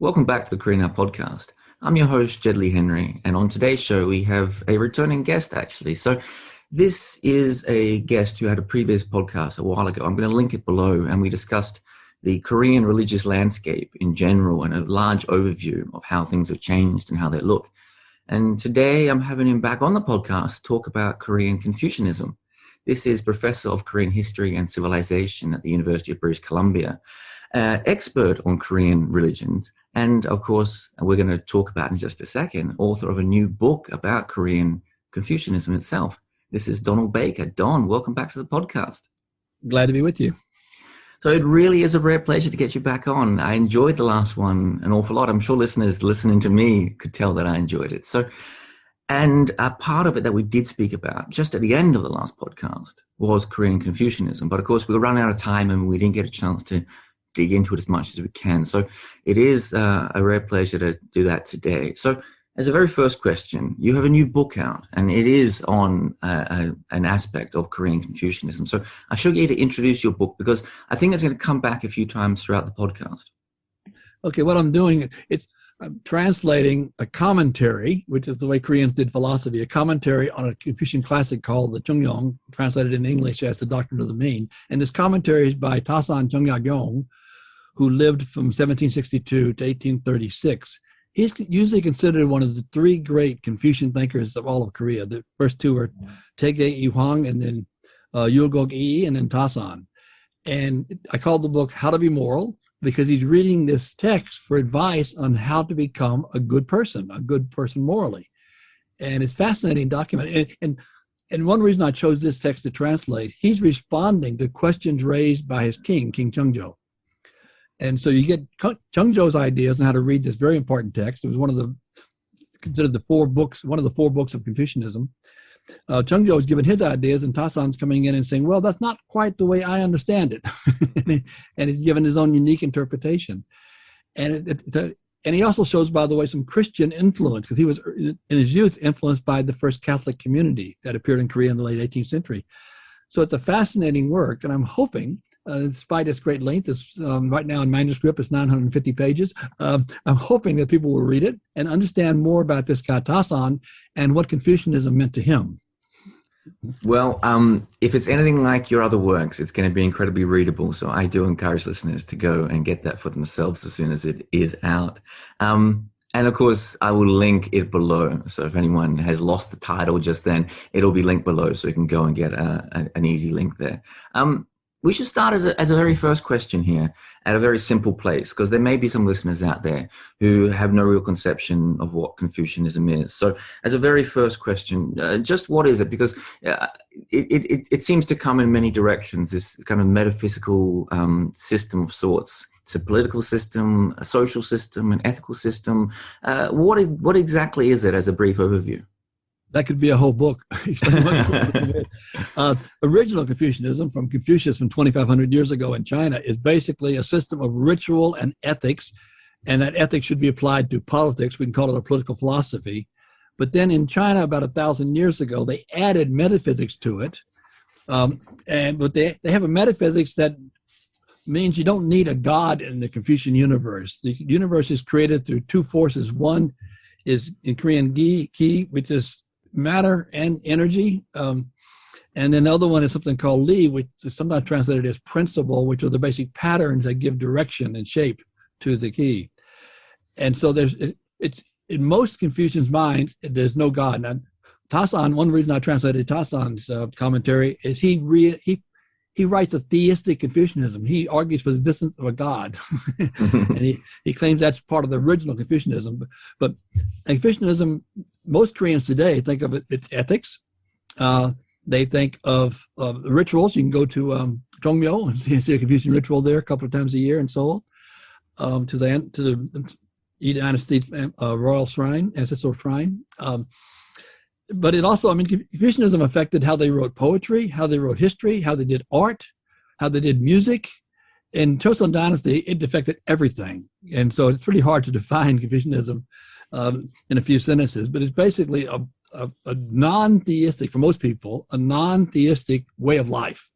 Welcome back to the Korean Now podcast. I'm your host, Jed Lea-Henry, and on today's show, we have a returning guest, actually. So this is a guest who had a previous podcast a while ago. I'm going to link it below, and we discussed the Korean religious landscape in general and a large overview of how things have changed and how they look. And today, I'm having him back on the podcast to talk about Korean Confucianism. This is Professor of Korean History and Civilization at the University of British Columbia, expert on Korean religions, and of course, we're going to talk about in just a second, author of a new book about Korean Confucianism itself. This is Donald Baker. Don, welcome back to the podcast. Glad to be with you. So it really is a rare pleasure to get you back on. I enjoyed the last one an awful lot. I'm sure listeners listening to me could tell that I enjoyed it. And a part of it that we did speak about just at the end of the last podcast was Korean Confucianism. But of course, we were running out of time and we didn't get a chance to dig into it as much as we can. So it is a rare pleasure to do that today. So as a very first question, you have a new book out and it is on an aspect of Korean Confucianism. So I should get you to introduce your book because I think it's going to come back a few times throughout the podcast. Okay, what I'm doing, I'm translating a commentary, which is the way Koreans did philosophy, a commentary on a Confucian classic called the Chongyong, translated in English as the Doctrine of the Mean. And this commentary is by Tasan Chォng Yagyong, who lived from 1762 to 1836. He's usually considered one of the three great Confucian thinkers of all of Korea. The first two are Toegye and then Yulgok and then Tasan. And I called the book How to Be Moral, because he's reading this text for advice on how to become a good person morally. And it's a fascinating document. And one reason I chose this text to translate, he's responding to questions raised by his king, King Cheongjo. And so you get Cheongjo's ideas on how to read this very important text. It was one of the four books of Confucianism. Cheongjo was given his ideas, and Tasan's coming in and saying, well, that's not quite the way I understand it. And he's given his own unique interpretation. And he also shows, by the way, some Christian influence, because he was, in his youth, influenced by the first Catholic community that appeared in Korea in the late 18th century. So it's a fascinating work, and I'm hoping, despite its great length, it's right now in manuscript, it's 950 pages. I'm hoping that people will read it and understand more about this guy Tasan and what Confucianism meant to him. Well, if it's anything like your other works, it's going to be incredibly readable. So I do encourage listeners to go and get that for themselves as soon as it is out. And of course, I will link it below. So if anyone has lost the title just then, it'll be linked below so you can go and get an easy link there. We should start as a very first question here at a very simple place, because there may be some listeners out there who have no real conception of what Confucianism is. So as a very first question, just what is it? Because it seems to come in many directions, this kind of metaphysical system of sorts. It's a political system, a social system, an ethical system. What exactly is it as a brief overview? That could be a whole book. Original Confucianism from Confucius from 2,500 years ago in China is basically a system of ritual and ethics, and that ethics should be applied to politics. We can call it a political philosophy. But then in China, about 1,000 years ago, they added metaphysics to it. But they have a metaphysics that means you don't need a God in the Confucian universe. The universe is created through two forces. One is in Korean ki, which is matter and energy. And then the other one is something called Li, which is sometimes translated as principle, which are the basic patterns that give direction and shape to the ki. And so it's in most Confucians' minds, there's no God. Now, Tasan, one reason I translated Tasan's commentary is he writes a theistic Confucianism. He argues for the existence of a God. And he claims that's part of the original Confucianism. But Confucianism, most Koreans today think of its ethics. They think of rituals. You can go to Jongmyo and see a Confucian ritual there a couple of times a year in Seoul, to the Yi Dynasty royal shrine, ancestral shrine. But it also, Confucianism affected how they wrote poetry, how they wrote history, how they did art, how they did music. In Chosŏn dynasty, it affected everything. And so it's really hard to define Confucianism in a few sentences, but it's basically a non-theistic, for most people, a non-theistic way of life,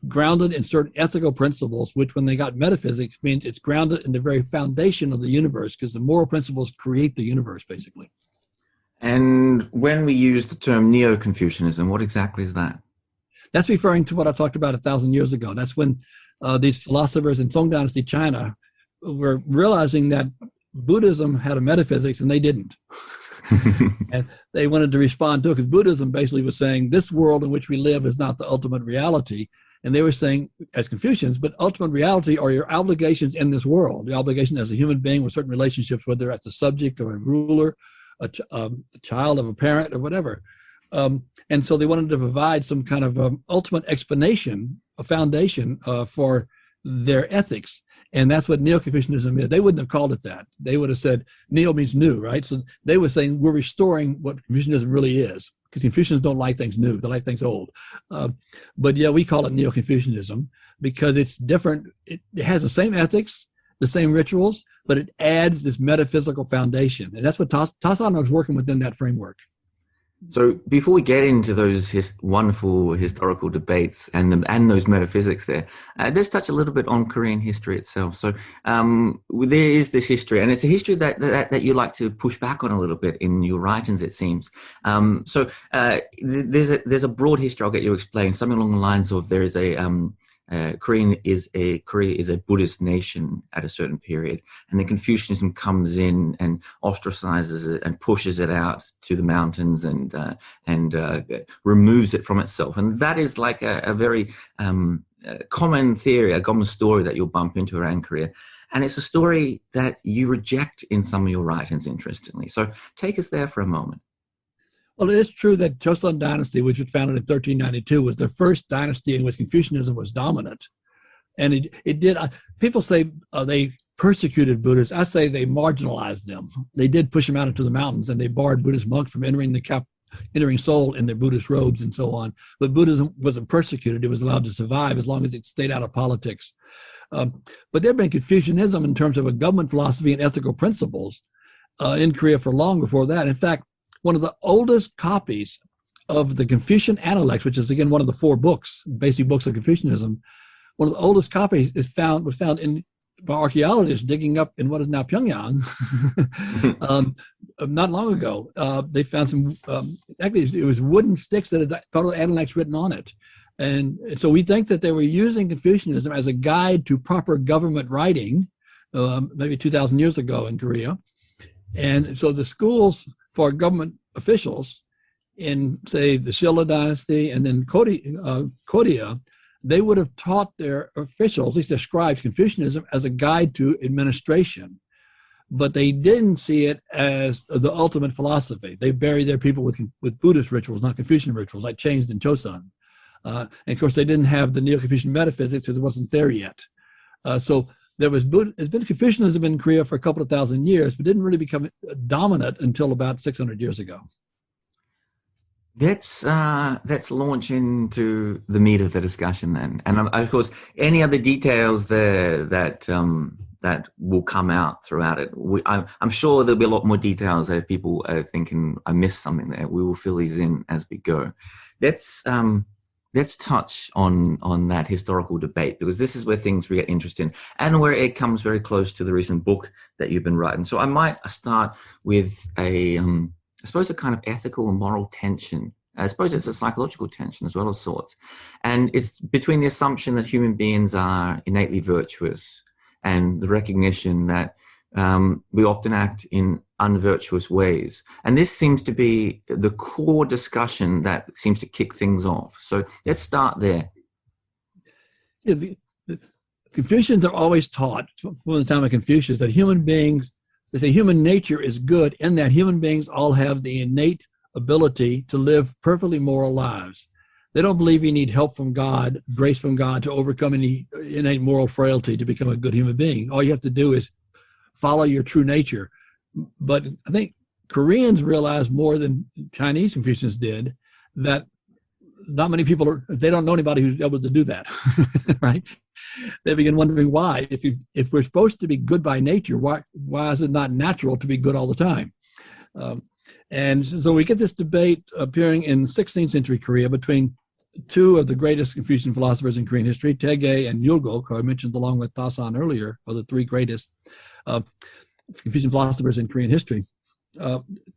grounded in certain ethical principles, which when they got metaphysics means it's grounded in the very foundation of the universe, because the moral principles create the universe, basically. And when we use the term Neo-Confucianism, what exactly is that? That's referring to what I talked about 1,000 years ago. That's when these philosophers in Song Dynasty China were realizing that Buddhism had a metaphysics and they didn't. And they wanted to respond to it, because Buddhism basically was saying this world in which we live is not the ultimate reality. And they were saying, as Confucians, but ultimate reality are your obligations in this world, the obligation as a human being with certain relationships, whether that's a subject or a ruler, a child of a parent or whatever. And so they wanted to provide some kind of ultimate explanation, a foundation for their ethics. And that's what Neo-Confucianism is. They wouldn't have called it that. They would have said, Neo means new, right? So they were saying we're restoring what Confucianism really is, because Confucians don't like things new. They like things old. But yeah, we call it Neo-Confucianism because it's different. It has the same ethics, the same rituals, but it adds this metaphysical foundation. And that's what Tasan was working within that framework. So before we get into those wonderful historical debates and those metaphysics there, let's touch a little bit on Korean history itself. So there is this history, and it's a history that you like to push back on a little bit in your writings, it seems. So there's a broad history I'll get you to explain, something along the lines of there is Korea is a Buddhist nation at a certain period, and then Confucianism comes in and ostracizes it and pushes it out to the mountains and removes it from itself. And that is like a very common theory, a common story that you'll bump into around Korea. And it's a story that you reject in some of your writings, interestingly. So take us there for a moment. Well, it is true that Chosŏn dynasty, which was founded in 1392, was the first dynasty in which Confucianism was dominant. And it did, people say they persecuted Buddhists. I say they marginalized them. They did push them out into the mountains, and they barred Buddhist monks from entering Seoul in their Buddhist robes and so on. But Buddhism wasn't persecuted. It was allowed to survive as long as it stayed out of politics. But there had been Confucianism in terms of a government philosophy and ethical principles in Korea for long before that. In fact, one of the oldest copies of the Confucian Analects, which is, again, one of the 4 books, basic books of Confucianism, one of the oldest copies was found by archaeologists digging up in what is now Pyongyang not long ago. They found some, actually, it was wooden sticks that had Total Analects written on it. And so we think that they were using Confucianism as a guide to proper government writing, maybe 2,000 years ago in Korea. And so the schools for government officials in, say, the Shilla dynasty and then Korea, they would have taught their officials, at least their scribes, Confucianism as a guide to administration. But they didn't see it as the ultimate philosophy. They buried their people with Buddhist rituals, not Confucian rituals, like changed in Chosŏn. And of course, they didn't have the Neo-Confucian metaphysics because it wasn't there yet. So there's been Confucianism in Korea for a couple of thousand years, but didn't really become dominant until about 600 years ago. Let's launch into the meat of the discussion then. And of course, any other details there that will come out throughout it. I'm sure there'll be a lot more details if people are thinking I missed something there. We will fill these in as we go. Let's touch on that historical debate, because this is where things get interesting and where it comes very close to the recent book that you've been writing. So I might start with I suppose a kind of ethical and moral tension. I suppose it's a psychological tension as well of sorts. And it's between the assumption that human beings are innately virtuous and the recognition that we often act in unvirtuous ways. And this seems to be the core discussion that seems to kick things off. So let's start there. Yeah, the Confucians are always taught from the time of Confucius that human beings, they say human nature is good in that human beings all have the innate ability to live perfectly moral lives. They don't believe you need help from God, grace from God to overcome any innate moral frailty to become a good human being. All you have to do is follow your true nature. But I think Koreans realize more than Chinese Confucians did that not many people they don't know anybody who's able to do that, right? They begin wondering why. If we're supposed to be good by nature, why is it not natural to be good all the time? And so we get this debate appearing in 16th century Korea between two of the greatest Confucian philosophers in Korean history, Toegye and Yulgok, who I mentioned along with Tasan earlier, are the three greatest Confucian philosophers in Korean history.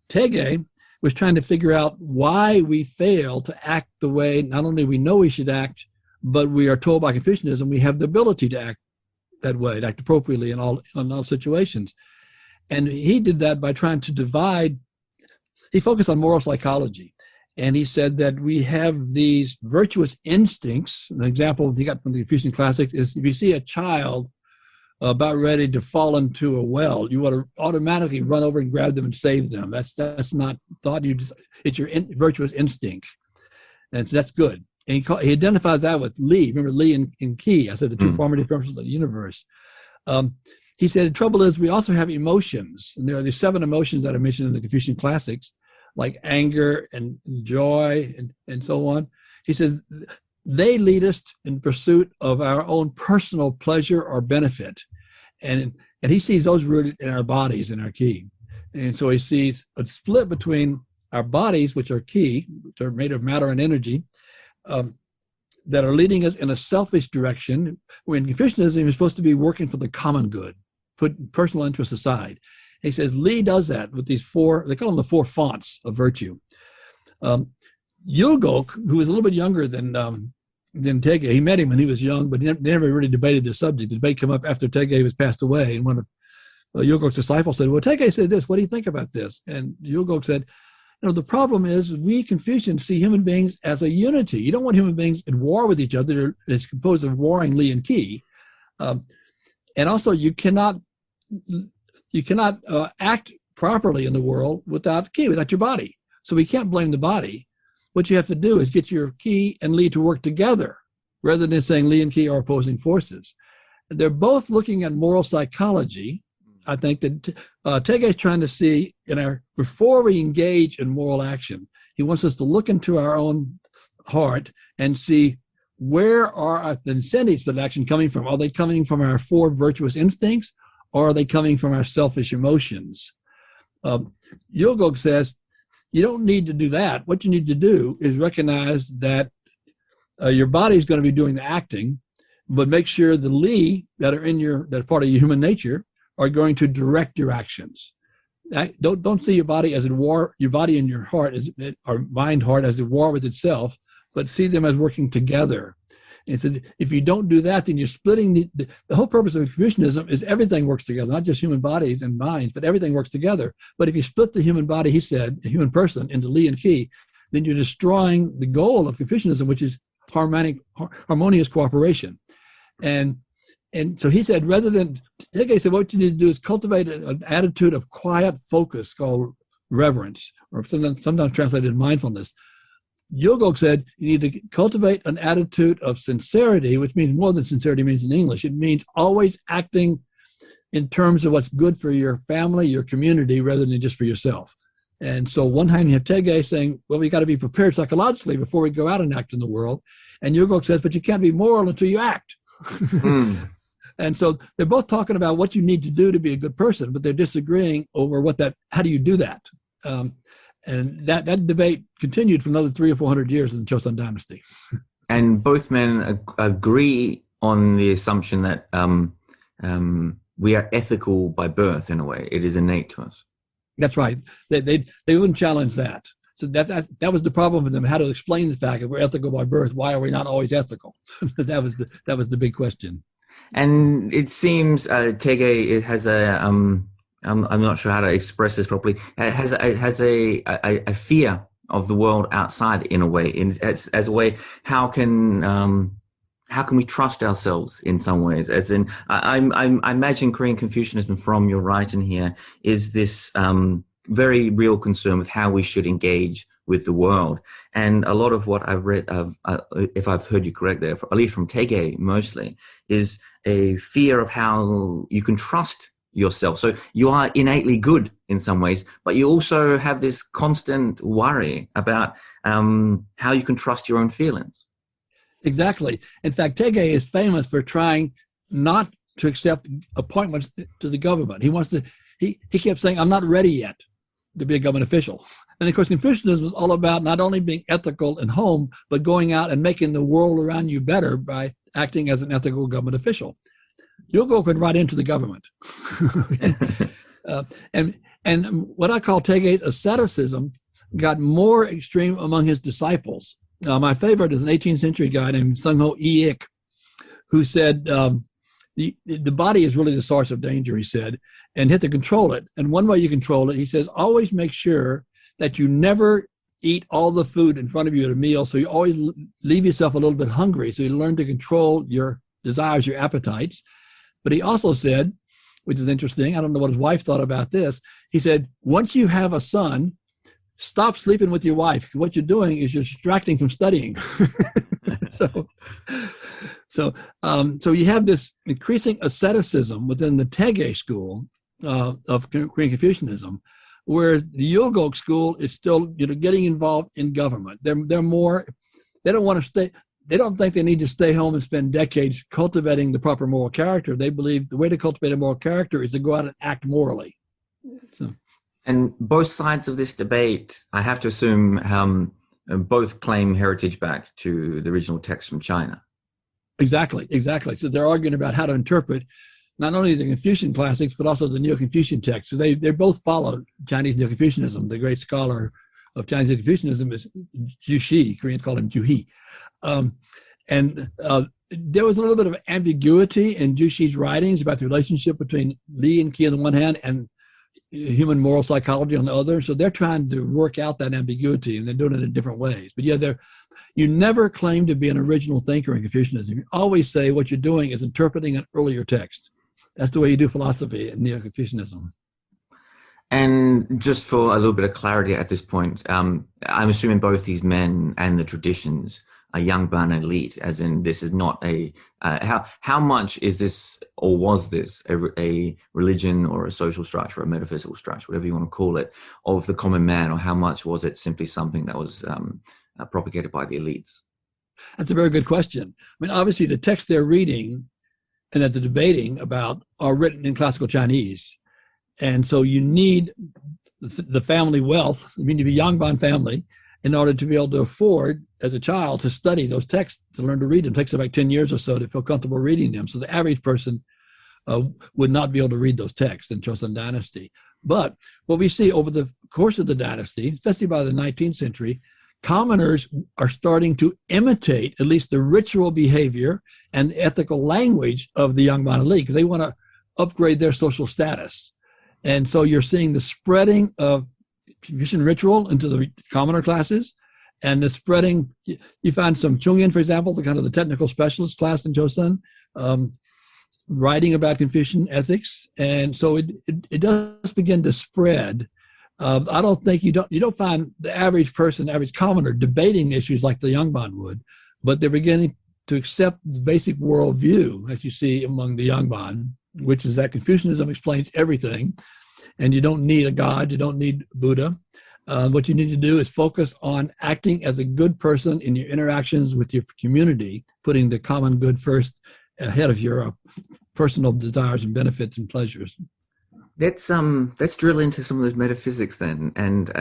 Toegye was trying to figure out why we fail to act the way not only we know we should act, but we are told by Confucianism we have the ability to act that way, to act appropriately in all situations. And he did that by trying to divide. He focused on moral psychology. And he said that we have these virtuous instincts. An example he got from the Confucian classics is if you see a child about ready to fall into a well, you want to automatically run over and grab them and save them. That's not thought. It's your virtuous instinct. And so that's good. And he identifies that with Li. Remember Li and Qi, I said the two formative principles of the universe. He said the trouble is we also have emotions. And there are these 7 emotions that are mentioned in the Confucian classics, like anger and joy and so on. He says they lead us in pursuit of our own personal pleasure or benefit. And he sees those rooted in our bodies, in our Qi. And so he sees a split between our bodies, which are Qi, which are made of matter and energy, that are leading us in a selfish direction. When Confucianism is supposed to be working for the common good, put personal interests aside. He says Li does that with these 4, they call them the 4 fonts of virtue. Yulgok, who was a little bit younger than Toegye, he met him when he was young, but he never really debated the subject. The debate came up after Toegye was passed away, and one of Yulgok's disciples said, well, Toegye said this, what do you think about this? And Yulgok said, the problem is we Confucians see human beings as a unity. You don't want human beings at war with each other. It's composed of warring Li and Qi. And also you cannot act properly in the world without Qi, without your body. So we can't blame the body. What you have to do is get your Qi and Li to work together, rather than saying Li and Qi are opposing forces. They're both looking at moral psychology. I think that Toegye is trying to see before we engage in moral action, he wants us to look into our own heart and see where are the incentives for action coming from? Are they coming from our 4 virtuous instincts, or are they coming from our selfish emotions? Yulgok says, you don't need to do that. What you need to do is recognize that your body is going to be doing the acting, but make sure the Li that are part of your human nature are going to direct your actions. Don't see your body as at war. Your body and your heart or mind heart as at war with itself, but see them as working together. And so if you don't do that, then you're splitting the whole purpose of Confucianism is everything works together, not just human bodies and minds, but everything works together. But if you split the human body, he said, the human person into Li and Qi, then you're destroying the goal of Confucianism, which is harmonious cooperation. And so he said, rather than, Toegye said, what you need to do is cultivate an attitude of quiet focus called reverence, or sometimes translated mindfulness. Yulgok said you need to cultivate an attitude of sincerity, which means more than sincerity means in English. It means always acting in terms of what's good for your family, your community, rather than just for yourself. And so one time you have Toegye saying, well, we got to be prepared psychologically before we go out and act in the world. And Yulgok says, but you can't be moral until you act. And so they're both talking about what you need to do to be a good person, but they're disagreeing over how do you do that? And that debate continued for another 300 or 400 years in the Chosŏn dynasty. And both men agree on the assumption that we are ethical by birth in a way. It is innate to us. That's right. They wouldn't challenge that. So that was the problem with them, how to explain the fact that we're ethical by birth. Why are we not always ethical? That was the big question. And it seems Toegye has I'm not sure how to express this properly. It has a fear of the world outside in a way, as a way. How can we trust ourselves in some ways? As in, I imagine Korean Confucianism from your writing here is this very real concern with how we should engage with the world. And a lot of what I've read, if I've heard you correct there, at least from Toegye mostly, is a fear of how you can trust yourself. So you are innately good in some ways, but you also have this constant worry about how you can trust your own feelings. Exactly. In fact, Toegye is famous for trying not to accept appointments to the government. He kept saying, I'm not ready yet. to be a government official. And of course, Confucianism is all about not only being ethical in home, but going out and making the world around you better by acting as an ethical government official. Yulgok went right into the government. And what I call Toegye's asceticism got more extreme among his disciples. My favorite is an 18th century guy named Sung-ho Ik, who said, the body is really the source of danger, he said, and you have to control it. And one way you control it, he says, always make sure that you never eat all the food in front of you at a meal. So you always leave yourself a little bit hungry. So you learn to control your desires, your appetites. But he also said, which is interesting, I don't know what his wife thought about this. He said, once you have a son, stop sleeping with your wife. What you're doing is you're distracting from studying. So you have this increasing asceticism within the Toegye school of Korean Confucianism, where the Yulgok school is still, getting involved in government. They're more, they don't want to stay. They don't think they need to stay home and spend decades cultivating the proper moral character. They believe the way to cultivate a moral character is to go out and act morally. So, and both sides of this debate, I have to assume, both claim heritage back to the original text from China. Exactly. So they're arguing about how to interpret not only the Confucian classics, but also the Neo-Confucian texts. So they both follow Chinese Neo-Confucianism. The great scholar of Chinese Confucianism is Zhu Xi. Koreans call him Zhu He. There was a little bit of ambiguity in Zhu Xi's writings about the relationship between Li and Qi on the one hand and human moral psychology on the other. So they're trying to work out that ambiguity, and they're doing it in different ways. But you never claim to be an original thinker in Confucianism. You always say what you're doing is interpreting an earlier text. That's the way you do philosophy in Neo-Confucianism. And just for a little bit of clarity at this point, I'm assuming both these men and the traditions are Yangban elite, as in this is not how much is this, or was this a religion or a social structure, or a metaphysical structure, whatever you want to call it, of the common man, or how much was it simply something that was propagated by the elites? That's a very good question. I mean, obviously the texts they're reading and that they're debating about are written in classical Chinese. And so you need the family wealth, you need to be Yangban family, in order to be able to afford, as a child, to study those texts, to learn to read them. It takes about 10 years or so to feel comfortable reading them. So the average person would not be able to read those texts in Chosŏn dynasty. But what we see over the course of the dynasty, especially by the 19th century, commoners are starting to imitate at least the ritual behavior and the ethical language of the Yangban elite, because they want to upgrade their social status. And so you're seeing the spreading of Confucian ritual into the commoner classes, and the spreading. You find some Chungyan, for example, the kind of the technical specialist class in Chosŏn, writing about Confucian ethics, and so it does begin to spread. I don't think you don't find the average person, average commoner, debating issues like the Yangban would, but they're beginning to accept the basic worldview that you see among the Yangban, which is that Confucianism explains everything, and you don't need a God, you don't need Buddha. What you need to do is focus on acting as a good person in your interactions with your community, putting the common good first ahead of your personal desires and benefits and pleasures. Let's drill into some of those metaphysics then. And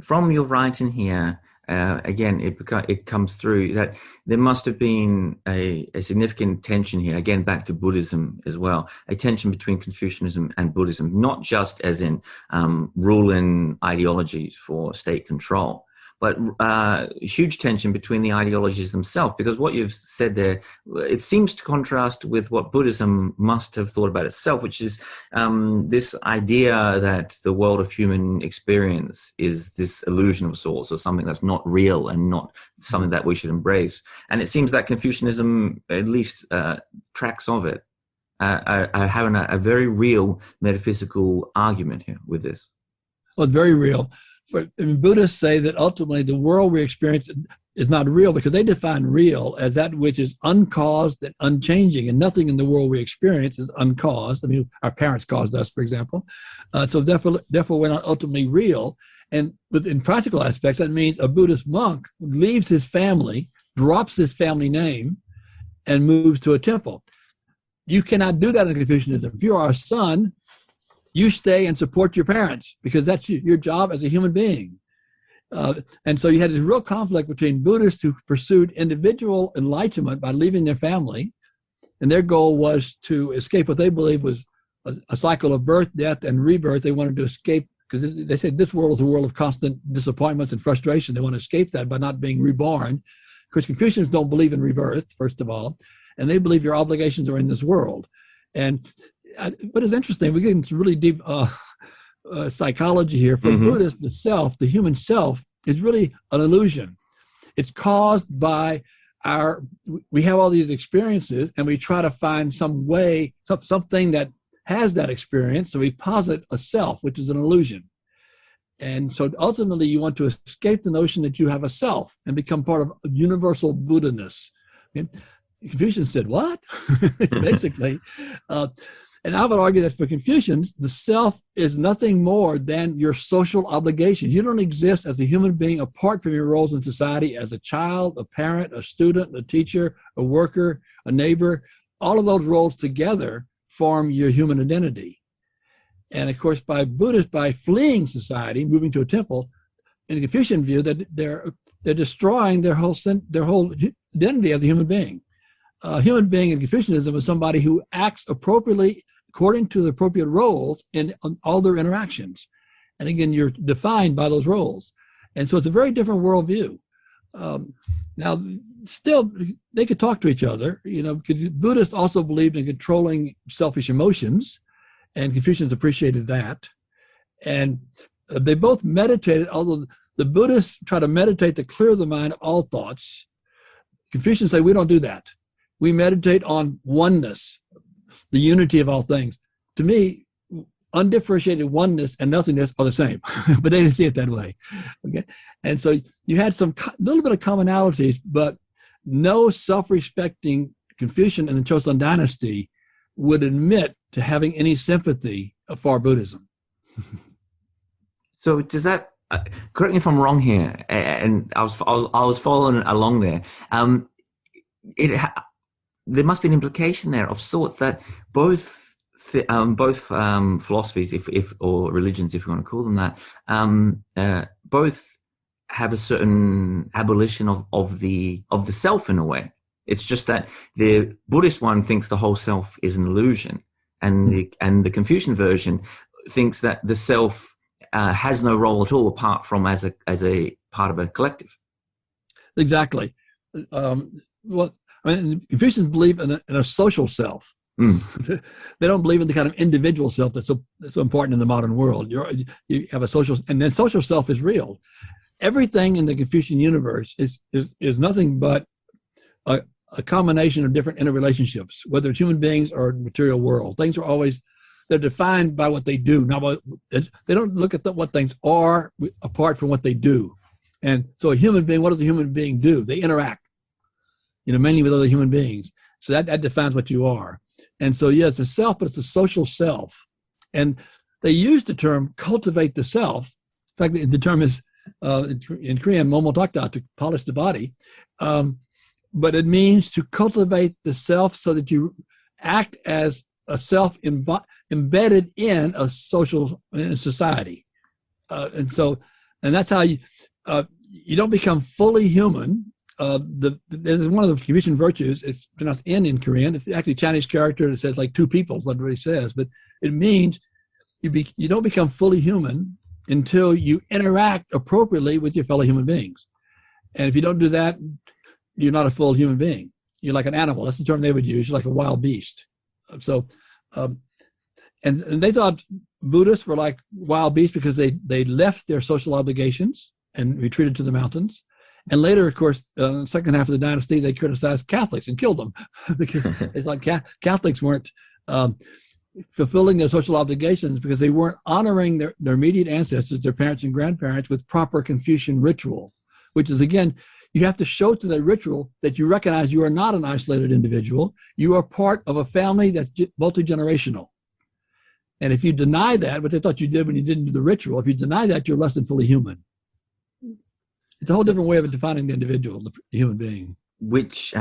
from your writing here, again, it comes through that there must have been a significant tension here, again, back to Buddhism as well, a tension between Confucianism and Buddhism, not just as in ruling ideologies for state control, but huge tension between the ideologies themselves, because what you've said there, it seems to contrast with what Buddhism must have thought about itself, which is this idea that the world of human experience is this illusion of sorts, or something that's not real and not something that we should embrace. And it seems that Confucianism, at least tracks of it, are having a very real metaphysical argument here with this. Well, very real. Buddhists say that ultimately the world we experience is not real, because they define real as that which is uncaused and unchanging, and nothing in the world we experience is uncaused. I mean, our parents caused us, for example. So therefore, we're not ultimately real. And in practical aspects, that means a Buddhist monk leaves his family, drops his family name, and moves to a temple. You cannot do that in Confucianism. If you are a son, you stay and support your parents because that's your job as a human being. And so you had this real conflict between Buddhists who pursued individual enlightenment by leaving their family, and their goal was to escape what they believed was a cycle of birth, death, and rebirth. They wanted to escape because they said this world is a world of constant disappointments and frustration. They want to escape that by not being reborn. Because Confucians don't believe in rebirth, first of all, and they believe your obligations are in this world. And but it's interesting, we get into really deep psychology here. For Buddhists, the self, the human self, is really an illusion. It's caused by we have all these experiences, and we try to find some way, something that has that experience. So we posit a self, which is an illusion. And so ultimately you want to escape the notion that you have a self and become part of universal Buddha-ness. Okay? Confucians said, what? Basically. And I would argue that for Confucians, the self is nothing more than your social obligations. You don't exist as a human being apart from your roles in society as a child, a parent, a student, a teacher, a worker, a neighbor. All of those roles together form your human identity. And of course, by Buddhists, by fleeing society, moving to a temple, in the Confucian view, that they're destroying their whole identity as a human being. A human being in Confucianism is somebody who acts appropriately according to the appropriate roles in all their interactions. And again, you're defined by those roles. And so it's a very different worldview. Now, still, they could talk to each other, because Buddhists also believed in controlling selfish emotions, and Confucians appreciated that. And they both meditated, although the Buddhists try to meditate to clear the mind of all thoughts. Confucians say, we don't do that. We meditate on oneness, the unity of all things. To me, undifferentiated oneness and nothingness are the same, but they didn't see it that way. Okay, and so you had some little bit of commonalities, but no self-respecting Confucian in the Chosŏn dynasty would admit to having any sympathy for Buddhism. So does that? Correct me if I'm wrong here, and I was following along there. There must be an implication there of sorts that both philosophies, if or religions, if you want to call them that, both have a certain abolition of the self in a way. It's just that the Buddhist one thinks the whole self is an illusion, and the Confucian version thinks that the self has no role at all apart from as a part of a collective. Exactly. Confucians believe in a social self. They don't believe in the kind of individual self that's so important in the modern world. You have a social, and then social self is real. Everything in the Confucian universe is nothing but a combination of different interrelationships, whether it's human beings or material world. Things are always, they're defined by what they do. They don't look at what things are apart from what they do. And so a human being, what does a human being do? They interact, mainly with other human beings. So that defines what you are. And so, yes, it's a self, but it's a social self. And they use the term cultivate the self. In fact, the term is, in Korean, momotakda, to polish the body. But it means to cultivate the self so that you act as a self embedded in a social society. And that's how you don't become fully human. There's one of the Confucian virtues. It's pronounced in Korean. It's actually a Chinese character that says like two peoples, what it really says. But it means you don't become fully human until you interact appropriately with your fellow human beings. And if you don't do that, you're not a full human being. You're like an animal. That's the term they would use. You're like a wild beast. So, and they thought Buddhists were like wild beasts because they left their social obligations and retreated to the mountains. And later, of course, in the second half of the dynasty, they criticized Catholics and killed them because it's like Catholics weren't fulfilling their social obligations because they weren't honoring their immediate ancestors, their parents and grandparents, with proper Confucian ritual, which is, again, you have to show to the ritual that you recognize you are not an isolated individual. You are part of a family that's multi-generational. And if you deny that, which I thought you did when you didn't do the ritual, if you deny that, you're less than fully human. It's a whole different way of defining the individual, the human being. which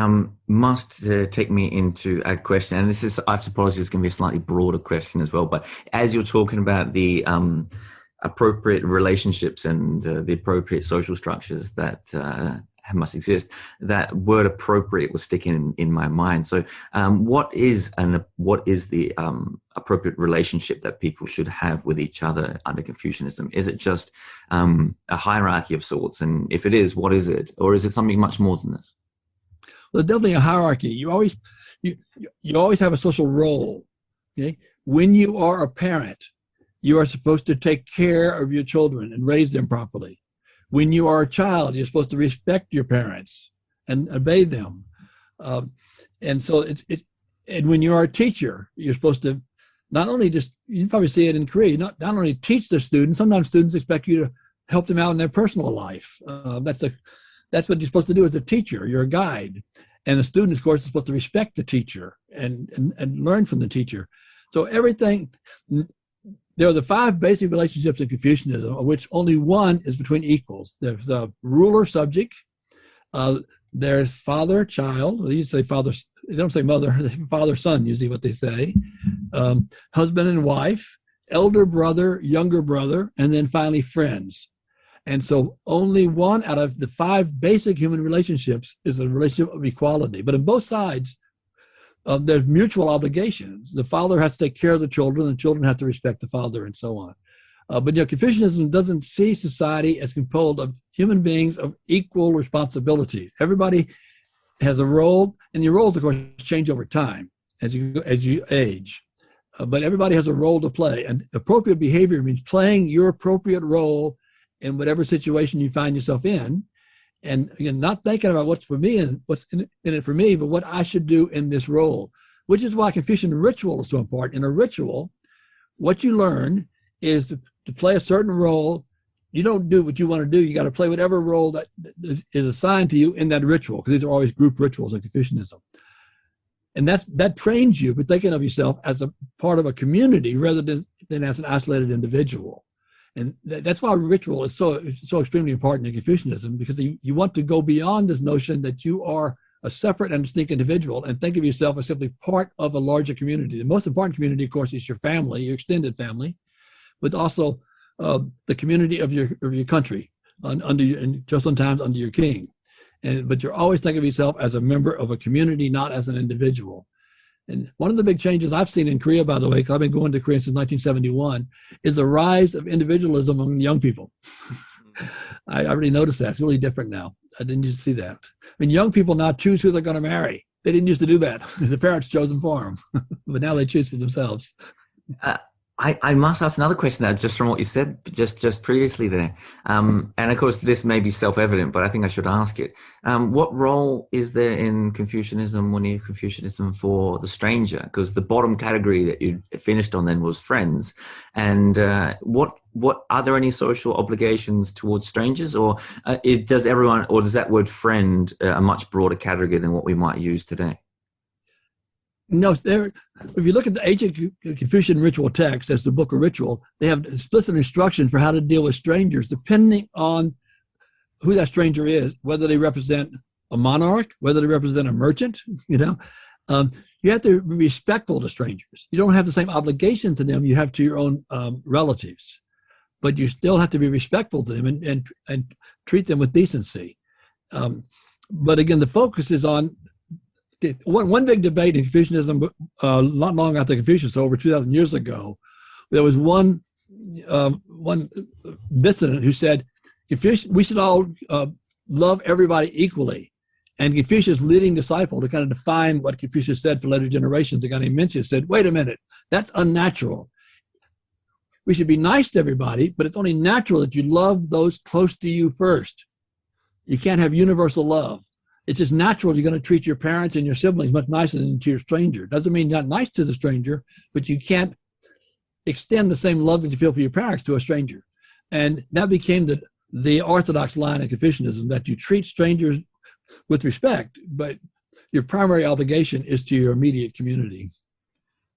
must take me into a question, and this is, I suppose, is going to be a slightly broader question as well. But as you're talking about the appropriate relationships and the appropriate social structures that must exist, that word "appropriate" was sticking in my mind. So, what is the appropriate relationship that people should have with each other under Confucianism? Is it just a hierarchy of sorts? And if it is, what is it? Or is it something much more than this? Well, definitely a hierarchy. You always have a social role. Okay, when you are a parent, you are supposed to take care of your children and raise them properly. When you are a child, you're supposed to respect your parents and obey them. And so and when you are a teacher, you're supposed to not only just, you probably see it in Korea, not only teach the students, sometimes students expect you to help them out in their personal life. That's what you're supposed to do as a teacher. You're a guide. And the student, of course, is supposed to respect the teacher and learn from the teacher. So everything, there are the 5 basic relationships in Confucianism, of which only one is between equals. There's ruler-subject, there's father-child, they usually say father, they don't say mother, father-son, usually what they say, husband and wife, elder brother, younger brother, and then finally friends. And so only one out of the 5 basic human relationships is a relationship of equality. But on both sides, there's mutual obligations. The father has to take care of the children have to respect the father, and so on. But Confucianism doesn't see society as composed of human beings of equal responsibilities. Everybody has a role, and your roles, of course, change over time as you age. But everybody has a role to play, and appropriate behavior means playing your appropriate role in whatever situation you find yourself in. And again, not thinking about what's for me and what's in it for me, but what I should do in this role, which is why Confucian ritual is so important. In a ritual, what you learn is to play a certain role. You don't do what you want to do. You got to play whatever role that is assigned to you in that ritual, because these are always group rituals in Confucianism. And that trains you for thinking of yourself as a part of a community rather than as an isolated individual. And that's why ritual is so extremely important in Confucianism, because you want to go beyond this notion that you are a separate and distinct individual and think of yourself as simply part of a larger community. The most important community, of course, is your family, your extended family, but also the community of your country in Chosŏn times under your king. But you're always thinking of yourself as a member of a community, not as an individual. And one of the big changes I've seen in Korea, by the way, because I've been going to Korea since 1971, is the rise of individualism among young people. I already noticed that. It's really different now. I didn't used to see that. I mean, young people now choose who they're going to marry. They didn't used to do that. The parents chose them for them. But now they choose for themselves. I must ask another question now, just from what you said just previously there. And of course, this may be self-evident, but I think I should ask it. What role is there in Confucianism or Neo-Confucianism for the stranger? Because the bottom category that you finished on then was friends. And what are there any social obligations towards strangers, or does that word friend a much broader category than what we might use today? No, if you look at the ancient Confucian ritual text, as the book of ritual, they have explicit instructions for how to deal with strangers, depending on who that stranger is, whether they represent a monarch, whether they represent a merchant. You have to be respectful to strangers. You don't have the same obligation to them you have to your own relatives, but you still have to be respectful to them and treat them with decency. But again, the focus is on one big debate in Confucianism, not long after Confucius, so over 2,000 years ago. There was one dissident who said, we should all love everybody equally. And Confucius' leading disciple, to kind of define what Confucius said for later generations, a guy named Mencius, said, wait a minute, that's unnatural. We should be nice to everybody, but it's only natural that you love those close to you first. You can't have universal love. It's just natural you're going to treat your parents and your siblings much nicer than to your stranger. Doesn't mean you're not nice to the stranger, but you can't extend the same love that you feel for your parents to a stranger. And that became the orthodox line of Confucianism, that you treat strangers with respect, but your primary obligation is to your immediate community.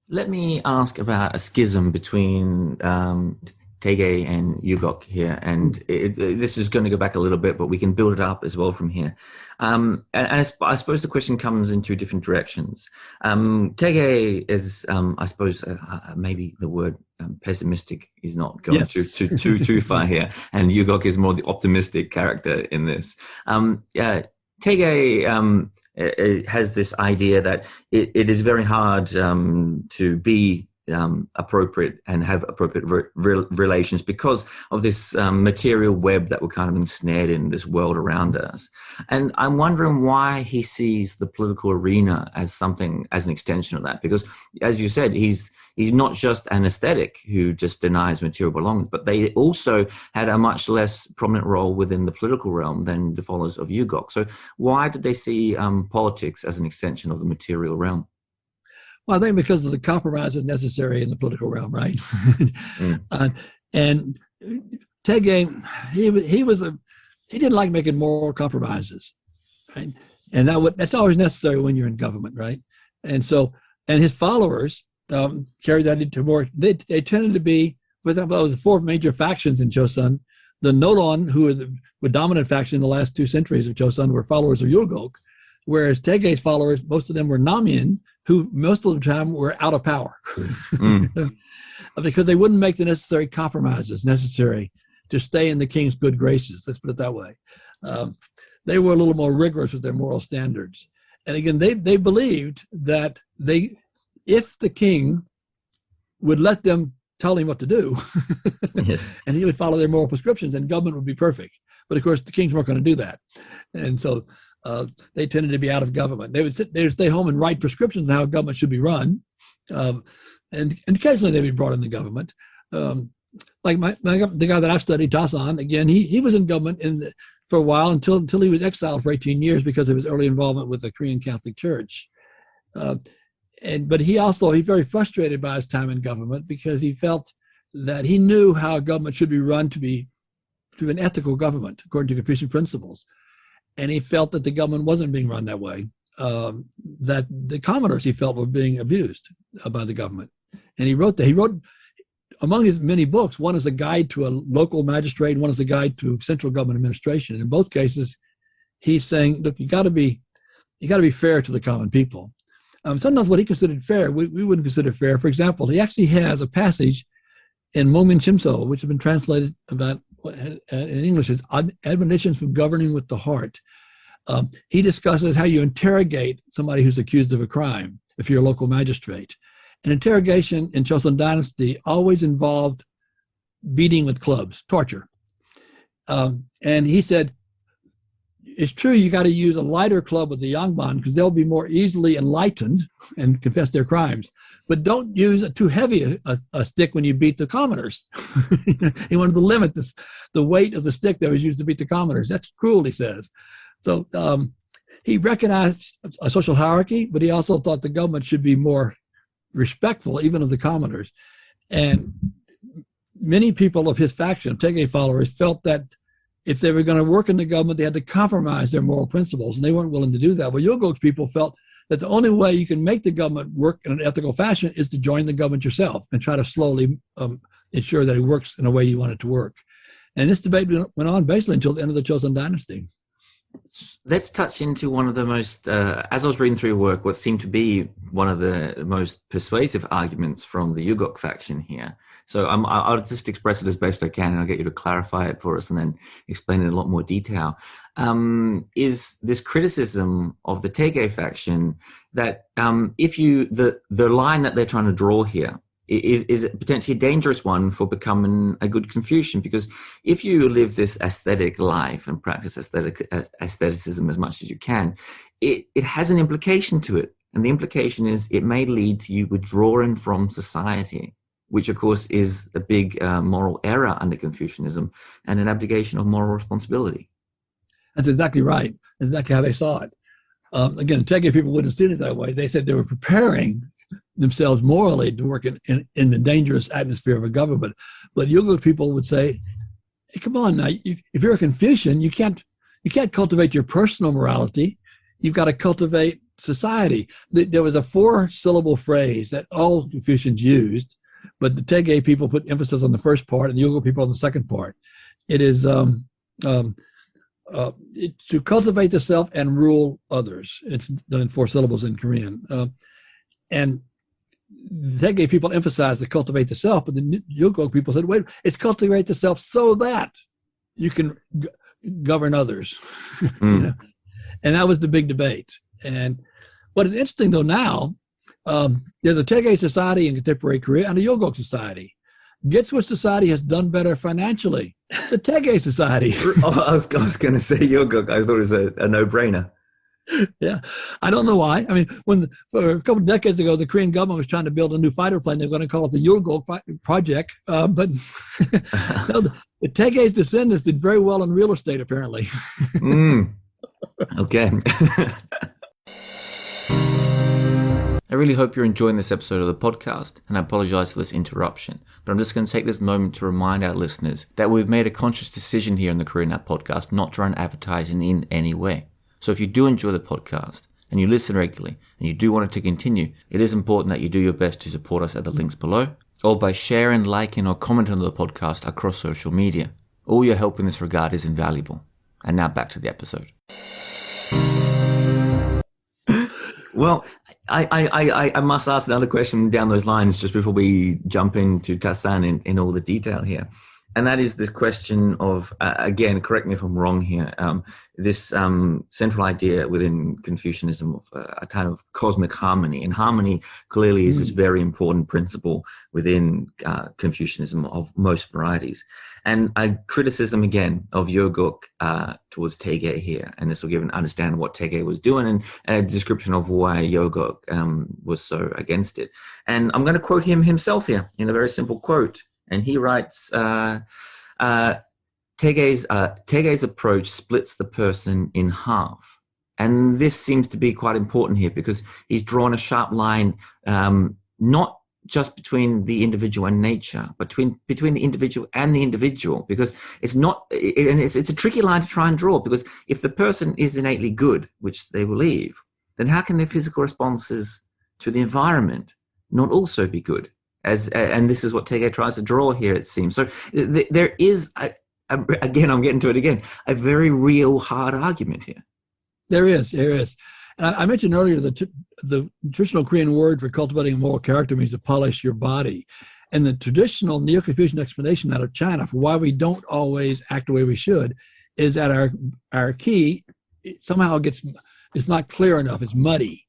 Let me ask about a schism between Toegye and Yulgok here, and this is going to go back a little bit, but we can build it up as well from here. And I suppose the question comes in two different directions. Toegye is, I suppose, maybe the word pessimistic is not going too far here, and Yulgok is more the optimistic character in this. Toegye has this idea that it is very hard to be appropriate and have appropriate relations because of this material web that we're kind of ensnared in, this world around us. And I'm wondering why he sees the political arena as something, as an extension of that, because as you said, he's not just an aesthetic who just denies material belongings, but they also had a much less prominent role within the political realm than the followers of Yulgok. So why did they see politics as an extension of the material realm? Well, I think because of the compromises necessary in the political realm, right? And Toegye, he didn't like making moral compromises, right? And that's always necessary when you're in government, right? And his followers carried that into more. They tended to be, for example, the four major factions in Chosŏn. The Nolon, who were the dominant faction in the last 2 centuries of Chosŏn, were followers of Yulgok, whereas Toegye's followers, most of them were Namien, who most of the time were out of power because they wouldn't make the necessary compromises necessary to stay in the king's good graces. Let's put it that way. They were a little more rigorous with their moral standards. And again, they believed that if the king would let them tell him what to do, yes, and he would follow their moral prescriptions, and government would be perfect. But of course, the kings weren't going to do that. And so they tended to be out of government. They would stay home and write prescriptions on how government should be run, and occasionally they'd be brought in the government. Like the guy that I've studied, Tasan, again, he was in government for a while until he was exiled for 18 years because of his early involvement with the Korean Catholic Church. But he very frustrated by his time in government because he felt that he knew how government should be run to be an ethical government according to Confucian principles. And he felt that the government wasn't being run that way, that the commoners, he felt, were being abused by the government. And he wrote among his many books, one is a guide to a local magistrate, one is a guide to central government administration. And in both cases, he's saying, look, you got to be fair to the common people. Sometimes what he considered fair, we wouldn't consider fair. For example, he actually has a passage in Momin Chimso, which has been translated about in English as admonitions from governing with the heart. He discusses how you interrogate somebody who's accused of a crime if you're a local magistrate. An interrogation in Chosŏn dynasty always involved beating with clubs, torture. And he said, it's true you got to use a lighter club with the Yangban because they'll be more easily enlightened and confess their crimes. But don't use a too heavy a stick when you beat the commoners. He wanted to limit the weight of the stick that was used to beat the commoners. That's cruel, he says. So he recognized a social hierarchy, but he also thought the government should be more respectful, even of the commoners. And many people of his faction, Toegye followers, felt that if they were going to work in the government, they had to compromise their moral principles, and they weren't willing to do that. Well, Yulgok people felt that the only way you can make the government work in an ethical fashion is to join the government yourself and try to slowly ensure that it works in a way you want it to work. And this debate went on basically until the end of the Chosŏn dynasty. Let's touch into one of the most, as I was reading through your work, what seemed to be one of the most persuasive arguments from the Yulgok faction here. So I'll just express it as best I can, and I'll get you to clarify it for us and then explain it in a lot more detail. Is this criticism of the Toegye faction that the line that they're trying to draw here is potentially a dangerous one for becoming a good Confucian, because if you live this aesthetic life and practice aestheticism as much as you can, it has an implication to it. And the implication is it may lead to you withdrawing from society, which of course is a big moral error under Confucianism and an abdication of moral responsibility. That's exactly right. That's exactly how they saw it. Again, Toegye people wouldn't see it that way. They said they were preparing themselves morally to work in the dangerous atmosphere of a government. But Yulgok people would say, hey, come on now, if you're a Confucian, you can't cultivate your personal morality. You've got to cultivate society. There was a 4-syllable phrase that all Confucians used, but the Toegye people put emphasis on the first part and the Yulgok people on the second part. It is to cultivate the self and rule others. It's done in 4 syllables in Korean. And the Toegye people emphasize to cultivate the self, but the Yulgok people said, wait, it's cultivate the self so that you can govern others. You know? And that was the big debate. And what is interesting, though, now, there's a Toegye society in contemporary Korea and a Yulgok society. Guess which society has done better financially? The Toegye society. I was going to say Yulgok. I thought it was a no-brainer. Yeah, I don't know why. I mean, for a couple of decades ago, the Korean government was trying to build a new fighter plane. They're going to call it the Yulgok project. But no, the Toegye's descendants did very well in real estate, apparently. Okay. I really hope you're enjoying this episode of the podcast, and I apologize for this interruption, but I'm just going to take this moment to remind our listeners that we've made a conscious decision here in the Korean App Podcast not to run advertising in any way. So if you do enjoy the podcast, and you listen regularly, and you do want it to continue, it is important that you do your best to support us at the links below, or by sharing, liking, or commenting on the podcast across social media. All your help in this regard is invaluable. And now back to the episode. Well, I must ask another question down those lines just before we jump into Tasan in all the detail here. And that is this question of, again, correct me if I'm wrong here, this central idea within Confucianism of a kind of cosmic harmony. And harmony clearly is this very important principle within Confucianism of most varieties. And a criticism, again, of Yulgok towards Toegye here. And this will give an understanding of what Toegye was doing and a description of why Yulgok was so against it. And I'm going to quote him himself here in a very simple quote. And he writes, Toegye's approach splits the person in half. And this seems to be quite important here because he's drawn a sharp line, not just between the individual and nature, but between the individual and the individual, because it's a tricky line to try and draw, because if the person is innately good, which they believe, then how can their physical responses to the environment not also be good? And this is what Toegye tries to draw here, it seems. So there is, again, I'm getting to it again, a very real hard argument here. There is. And I mentioned earlier the traditional Korean word for cultivating a moral character means to polish your body. And the traditional Neo-Confucian explanation out of China for why we don't always act the way we should is that our ki somehow it's not clear enough, it's muddy.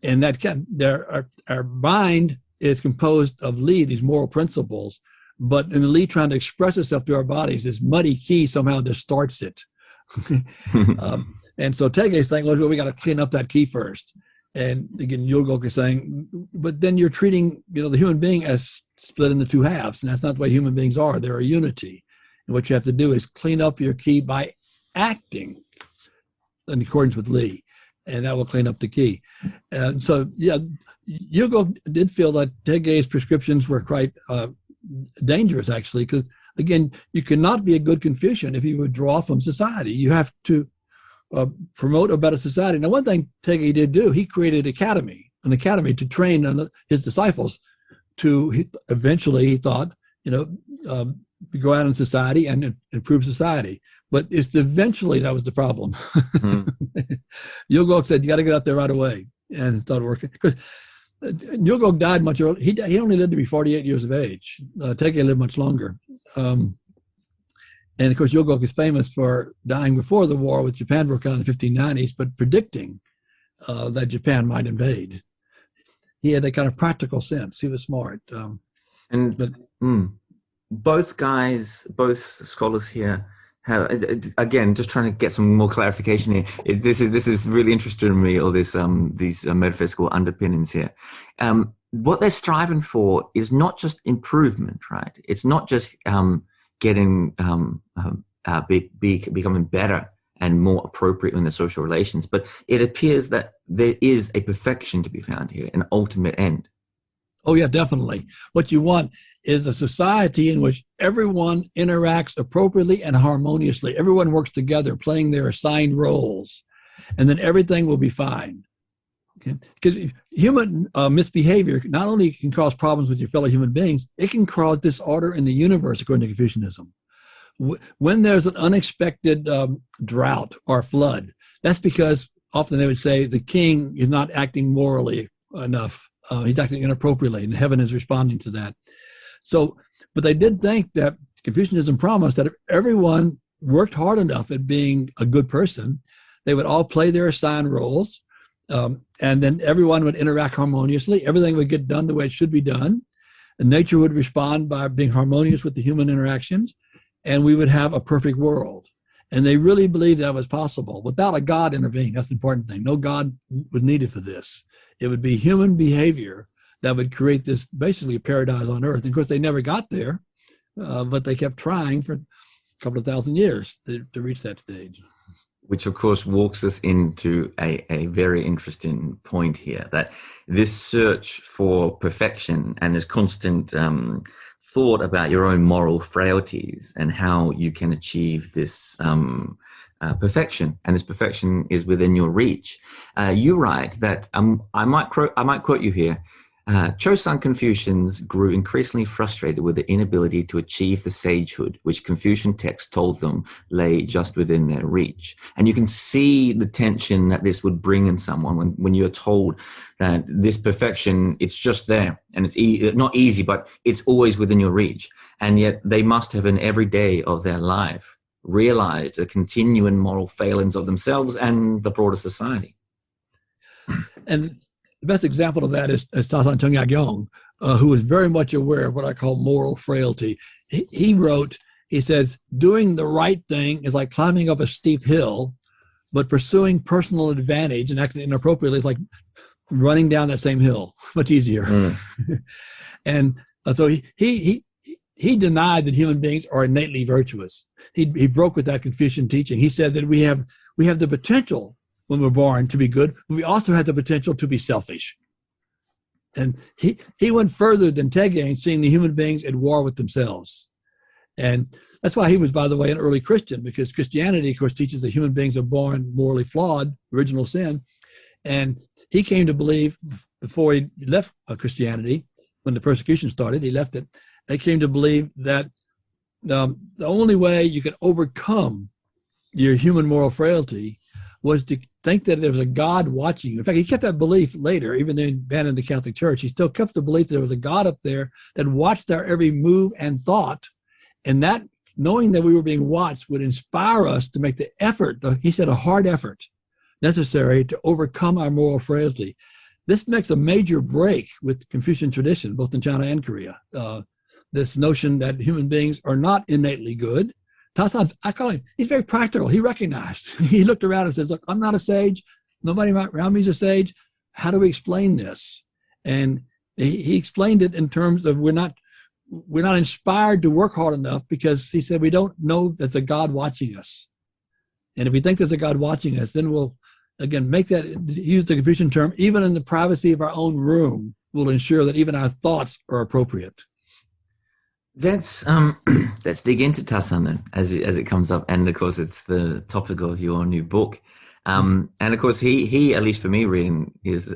And our mind is composed of Li, these moral principles, but in the Li trying to express itself to our bodies, this muddy ki somehow distorts it. And so Toegye is saying, well, we got to clean up that ki first. And again, Yulgok is saying, but then you're treating, the human being as split into 2 halves, and that's not the way human beings are. They're a unity. And what you have to do is clean up your ki by acting in accordance with Li, and that will clean up the ki. And so, yeah, Yulgok did feel that Toegye's prescriptions were quite dangerous, actually, because, again, you cannot be a good Confucian if you withdraw from society. You have to promote a better society. Now, one thing Toegye did do, he created an academy to train his disciples to eventually, he thought, go out in society and improve society. But it's eventually that was the problem. Yulgok said, you got to get out there right away. And it started working. Because Yulgok died much early. He only lived to be 48 years of age. Toegye lived much longer. And of course, Yulgok is famous for dying before the war with Japan broke out in the 1590s, but predicting that Japan might invade. He had a kind of practical sense. He was smart. Both scholars here have, again, just trying to get some more clarification here. This is really interesting to me, all these metaphysical underpinnings here. What they're striving for is not just improvement, right? It's not just getting becoming better and more appropriate in the social relations, but it appears that there is a perfection to be found here, an ultimate end. Oh yeah, definitely. What you want is a society in which everyone interacts appropriately and harmoniously. Everyone works together, playing their assigned roles, and then everything will be fine. Okay? Because human misbehavior not only can cause problems with your fellow human beings, it can cause disorder in the universe, according to Confucianism. When there's an unexpected drought or flood, that's because often they would say the king is not acting morally enough. He's acting inappropriately, and heaven is responding to that. So, but they did think that Confucianism promised that if everyone worked hard enough at being a good person, they would all play their assigned roles, and then everyone would interact harmoniously. Everything would get done the way it should be done. And nature would respond by being harmonious with the human interactions, and we would have a perfect world. And they really believed that was possible without a God intervening. That's the important thing. No God was needed for this. It would be human behavior that would create this basically paradise on earth. And of course, they never got there, but they kept trying for a couple of thousand years to reach that stage. Which, of course, walks us into a very interesting point here, that this search for perfection and this constant thought about your own moral frailties and how you can achieve this perfection, and this perfection is within your reach. You write that, I might quote you here, Chosŏn Confucians grew increasingly frustrated with the inability to achieve the sagehood which Confucian texts told them lay just within their reach. And you can see the tension that this would bring in someone when you're told that this perfection, it's just there, and it's not easy, but it's always within your reach. And yet they must have in every day of their life realized the continuing moral failings of themselves and the broader society. And the best example of that is Tasan Chۆng Yagyong, who was very much aware of what I call moral frailty. He wrote, he says, doing the right thing is like climbing up a steep hill, but pursuing personal advantage and acting inappropriately is like running down that same hill, much easier. And so he denied that human beings are innately virtuous. He broke with that Confucian teaching. He said that we have the potential when we're born to be good, but we also have the potential to be selfish. And he went further than Toegye in seeing the human beings at war with themselves. And that's why he was, by the way, an early Christian, because Christianity, of course, teaches that human beings are born morally flawed, original sin. And he came to believe, before he left Christianity, when the persecution started, he left it. They came to believe that the only way you could overcome your human moral frailty was to think that there was a God watching you. In fact, he kept that belief later, even in abandoning the Catholic Church. He still kept the belief that there was a God up there that watched our every move and thought. And that, knowing that we were being watched, would inspire us to make the effort, he said a hard effort, necessary to overcome our moral frailty. This makes a major break with Confucian tradition, both in China and Korea. This notion that human beings are not innately good. Tasan, I call him, he's very practical. He recognized. He looked around and says, look, I'm not a sage. Nobody around me is a sage. How do we explain this? And he explained it in terms of we're not inspired to work hard enough, because he said we don't know there's a God watching us. And if we think there's a God watching us, then we'll, again, make that, use the Confucian term, even in the privacy of our own room, we'll ensure that even our thoughts are appropriate. Let's dig into Tasan then, as it comes up, and of course it's the topic of your new book. And of course he, at least for me reading, is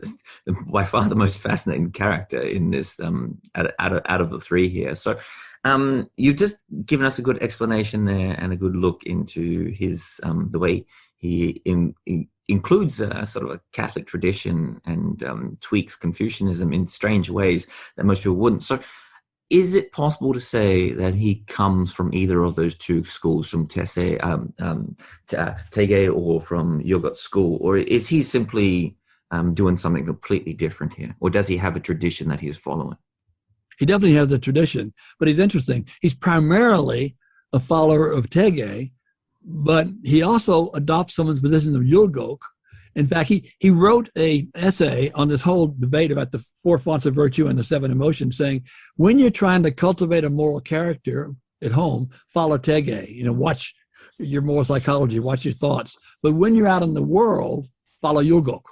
by far the most fascinating character in this out of the three here. So you've just given us a good explanation there and a good look into his the way he includes a sort of a Catholic tradition and tweaks Confucianism in strange ways that most people wouldn't. So is it possible to say that he comes from either of those two schools, from Toegye or from Yulgok school, or is he simply doing something completely different here, or does he have a tradition that he is following? He definitely has a tradition, but he's interesting. He's primarily a follower of Toegye, but he also adopts someone's position of Yulgok. In fact, he wrote an essay on this whole debate about the four fonts of virtue and the seven emotions, saying, when you're trying to cultivate a moral character at home, follow Toegye. Watch your moral psychology, watch your thoughts. But when you're out in the world, follow Yulgok.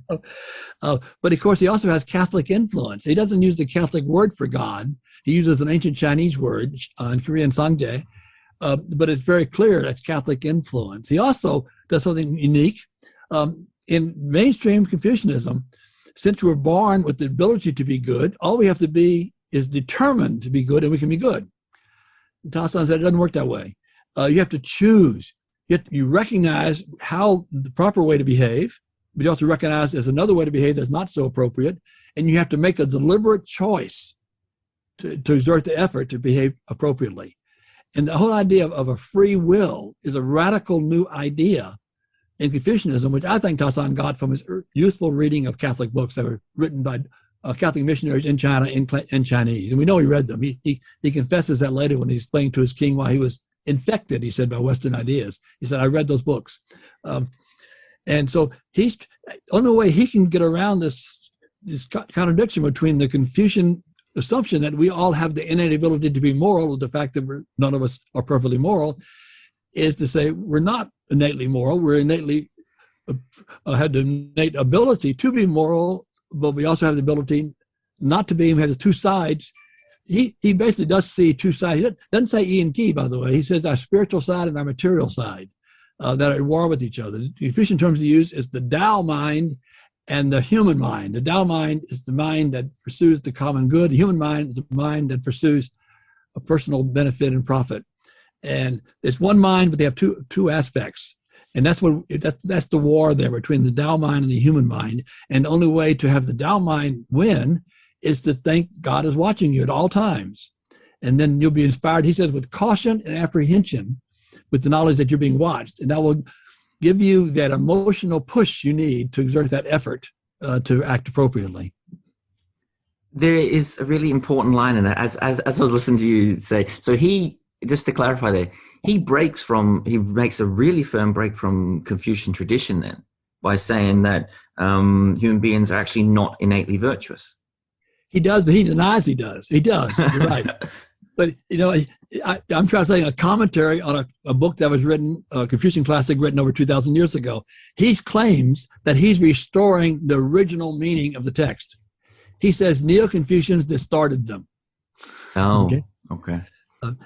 But of course, he also has Catholic influence. He doesn't use the Catholic word for God. He uses an ancient Chinese word, in Korean Sangje. But it's very clear that's Catholic influence. He also does something unique. in mainstream Confucianism, since we're born with the ability to be good, all we have to be is determined to be good, and we can be good. Tasan said it doesn't work that way. You have to choose. You recognize how the proper way to behave, but you also recognize there's another way to behave that's not so appropriate, and you have to make a deliberate choice to exert the effort to behave appropriately. And the whole idea of a free will is a radical new idea in Confucianism, which I think Tasan got from his youthful reading of Catholic books that were written by Catholic missionaries in China in Chinese. And we know he read them. He confesses that later when he's explaining to his king why he was infected, he said, by Western ideas. He said, I read those books. And so he's, on the way he can get around this contradiction between the Confucian assumption that we all have the innate ability to be moral, with the fact that none of us are perfectly moral, is to say we're not innately moral. We're innately had the innate ability to be moral, but we also have the ability not to be. We have the two sides. He basically does see two sides. He doesn't say yi and ki, by the way. He says our spiritual side and our material side that are at war with each other. The Confucian terms he use is the Tao mind and the human mind. The Tao mind is the mind that pursues the common good. The human mind is the mind that pursues a personal benefit and profit. And it's one mind, but they have two aspects. And that's the war there between the Tao mind and the human mind. And the only way to have the Tao mind win is to think God is watching you at all times. And then you'll be inspired, he says, with caution and apprehension, with the knowledge that you're being watched. And that will give you that emotional push you need to exert that effort to act appropriately. There is a really important line in that, as I was listening to you say. So just to clarify there, he makes a really firm break from Confucian tradition then by saying that human beings are actually not innately virtuous. He does. He denies he does. He does. You're right. But, I'm translating a commentary on a book that was written, a Confucian classic written over 2,000 years ago. He claims that he's restoring the original meaning of the text. He says Neo-Confucians distorted them. Oh, okay.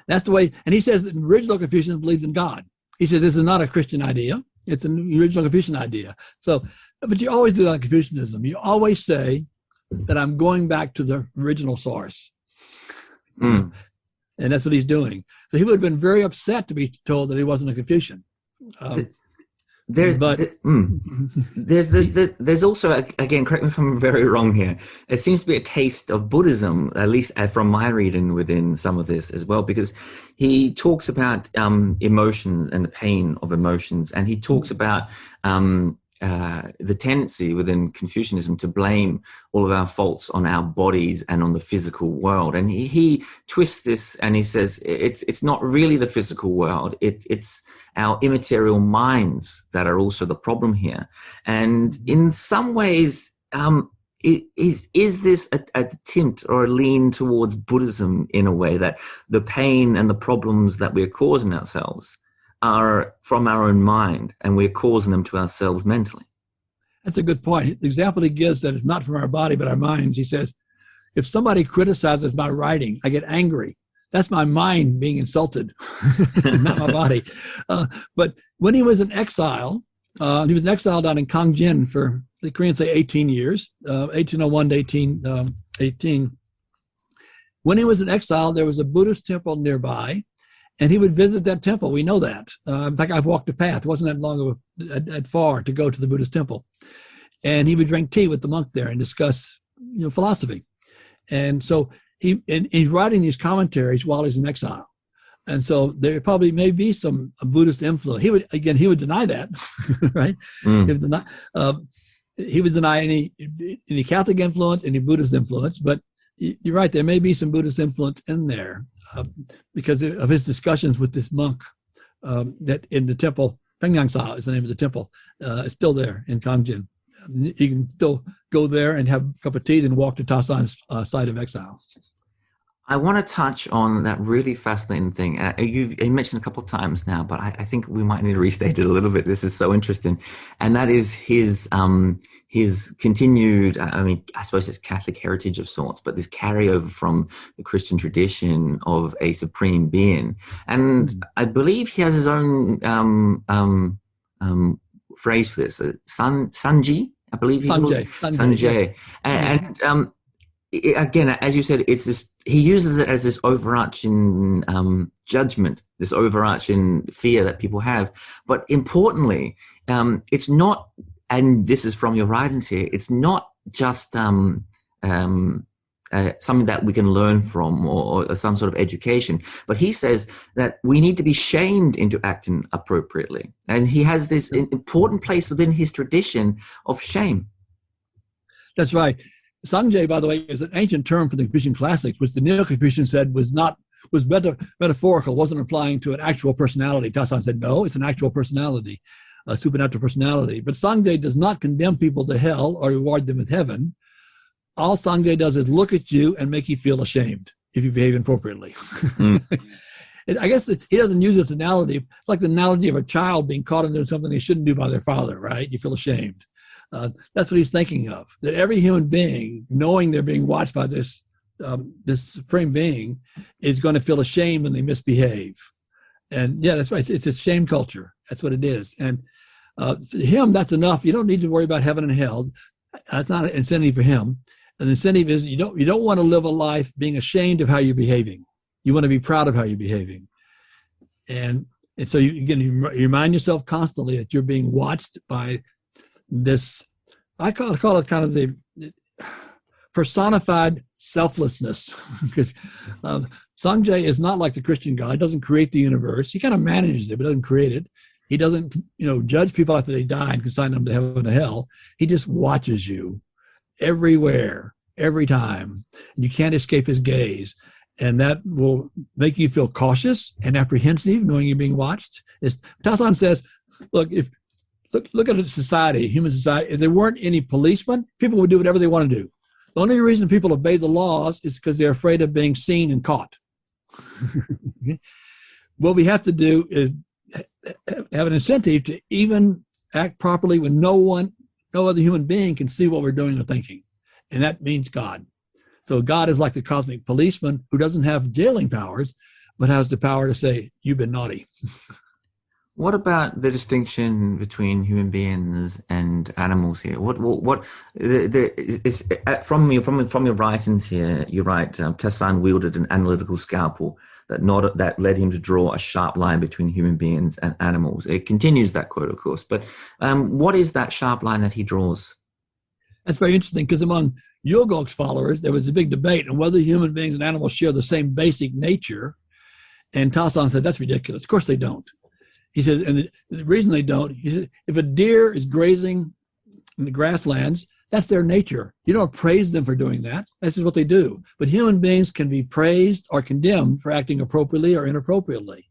That's the way, and he says that original Confucians believed in God. He says this is not a Christian idea. It's an original Confucian idea. So, but you always do that in Confucianism. You always say that I'm going back to the original source. Mm. And that's what he's doing. So he would have been very upset to be told that he wasn't a Confucian. There's also, again, correct me if I'm very wrong here, it seems to be a taste of Buddhism, at least from my reading within some of this as well, because he talks about emotions and the pain of emotions, and he talks about the tendency within Confucianism to blame all of our faults on our bodies and on the physical world. And he twists this and he says it's not really the physical world. It's our immaterial minds that are also the problem here. And in some ways, is this a tint or a lean towards Buddhism in a way that the pain and the problems that we're causing ourselves are from our own mind, and we're causing them to ourselves mentally? That's a good point. The example he gives that it's not from our body, but our minds. He says, if somebody criticizes my writing, I get angry. That's my mind being insulted, not my body. But when he was in exile, he was in exile down in Kangjin for, the Koreans say 18 years, 1801 to 1818. When he was in exile, there was a Buddhist temple nearby, and he would visit that temple. We know that. In fact, I've walked the path. It wasn't that long that far to go to the Buddhist temple. And he would drink tea with the monk there and discuss, philosophy. And so he's writing these commentaries while he's in exile. And so there probably may be some Buddhist influence. He would deny that, right? Mm. He would deny any Catholic influence, any Buddhist influence, but you're right, there may be some Buddhist influence in there because of his discussions with this monk that in the temple, Pengyangsa is the name of the temple, it's still there in Kangjin. You can still go there and have a cup of tea and walk to Tasan's site of exile. I want to touch on that really fascinating thing. You mentioned a couple of times now, but I think we might need to restate it a little bit. This is so interesting. And that is his continued, I suppose it's Catholic heritage of sorts, but this carryover from the Christian tradition of a supreme being. And I believe he has his own phrase for this. Sanji, I believe he calls it. Sanjay. And again, as you said, it's this. He uses it as this overarching judgment, this overarching fear that people have. But importantly, it's not. And this is from your writings here. It's not just something that we can learn from or some sort of education. But he says that we need to be shamed into acting appropriately. And he has this important place within his tradition of shame. That's right. Sanjay, by the way, is an ancient term for the Confucian classics, which the Neo-Confucians said was metaphorical, wasn't applying to an actual personality. Tasan said, no, it's an actual personality, a supernatural personality. But Sanjay does not condemn people to hell or reward them with heaven. All Sanjay does is look at you and make you feel ashamed if you behave inappropriately. I guess he doesn't use this analogy. It's like the analogy of a child being caught in doing something they shouldn't do by their father, right? You feel ashamed. That's what he's thinking of, that every human being, knowing they're being watched by this supreme being, is going to feel ashamed when they misbehave. And yeah, that's right. It's a shame culture. That's what it is. And for him, that's enough. You don't need to worry about heaven and hell. That's not an incentive for him. An incentive is you don't want to live a life being ashamed of how you're behaving. You want to be proud of how you're behaving. And so you remind yourself constantly that you're being watched by this, I call it kind of the personified selflessness, because Sanjay is not like the Christian God. He doesn't create the universe. He kind of manages it, but doesn't create it. He doesn't, judge people after they die and consign them to heaven or hell. He just watches you everywhere, every time. You can't escape his gaze. And that will make you feel cautious and apprehensive, knowing you're being watched. Tasan says, look at a society, human society. If there weren't any policemen, people would do whatever they want to do. The only reason people obey the laws is because they're afraid of being seen and caught. What we have to do is have an incentive to even act properly when no other human being can see what we're doing or thinking. And that means God. So God is like the cosmic policeman who doesn't have jailing powers, but has the power to say, you've been naughty. What about the distinction between human beings and animals here? It's from your writings here. You write Tasan wielded an analytical scalpel that led him to draw a sharp line between human beings and animals. It continues that quote, of course, but what is that sharp line that he draws? That's very interesting, because among Yulgok's followers, there was a big debate on whether human beings and animals share the same basic nature. And Tasan said, that's ridiculous. Of course they don't. He says, and the reason they don't, he said, if a deer is grazing in the grasslands, that's their nature. You don't praise them for doing that. That's just what they do. But human beings can be praised or condemned for acting appropriately or inappropriately.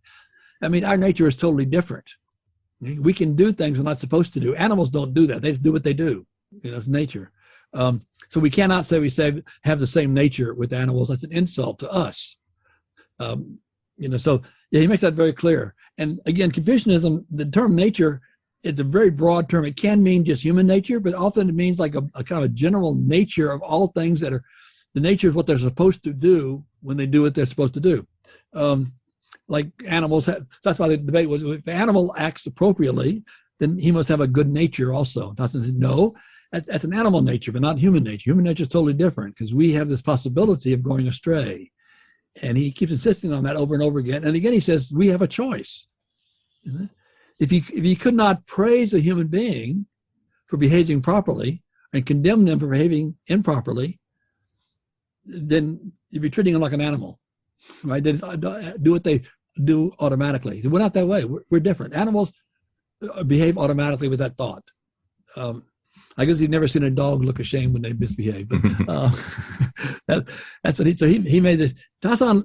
I mean, our nature is totally different. We can do things we're not supposed to do. Animals don't do that. They just do what they do. It's nature. So we cannot say we have the same nature with animals. That's an insult to us. So yeah, he makes that very clear. And again, Confucianism, the term nature, it's a very broad term. It can mean just human nature, but often it means like a kind of a general nature of all things that are, the nature of what they're supposed to do when they do what they're supposed to do. Like animals, that's why the debate was, if an animal acts appropriately, then he must have a good nature also. Tasan said, no, that's an animal nature, but not human nature. Human nature is totally different, because we have this possibility of going astray. And he keeps insisting on that over and over again. And again, he says, we have a choice. If you could not praise a human being for behaving properly and condemn them for behaving improperly, then you'd be treating them like an animal, right? They do what they do automatically. We're not that way. We're different. Animals behave automatically with that thought. I guess he'd never seen a dog look ashamed when they misbehave. But that's what he made this. Tasan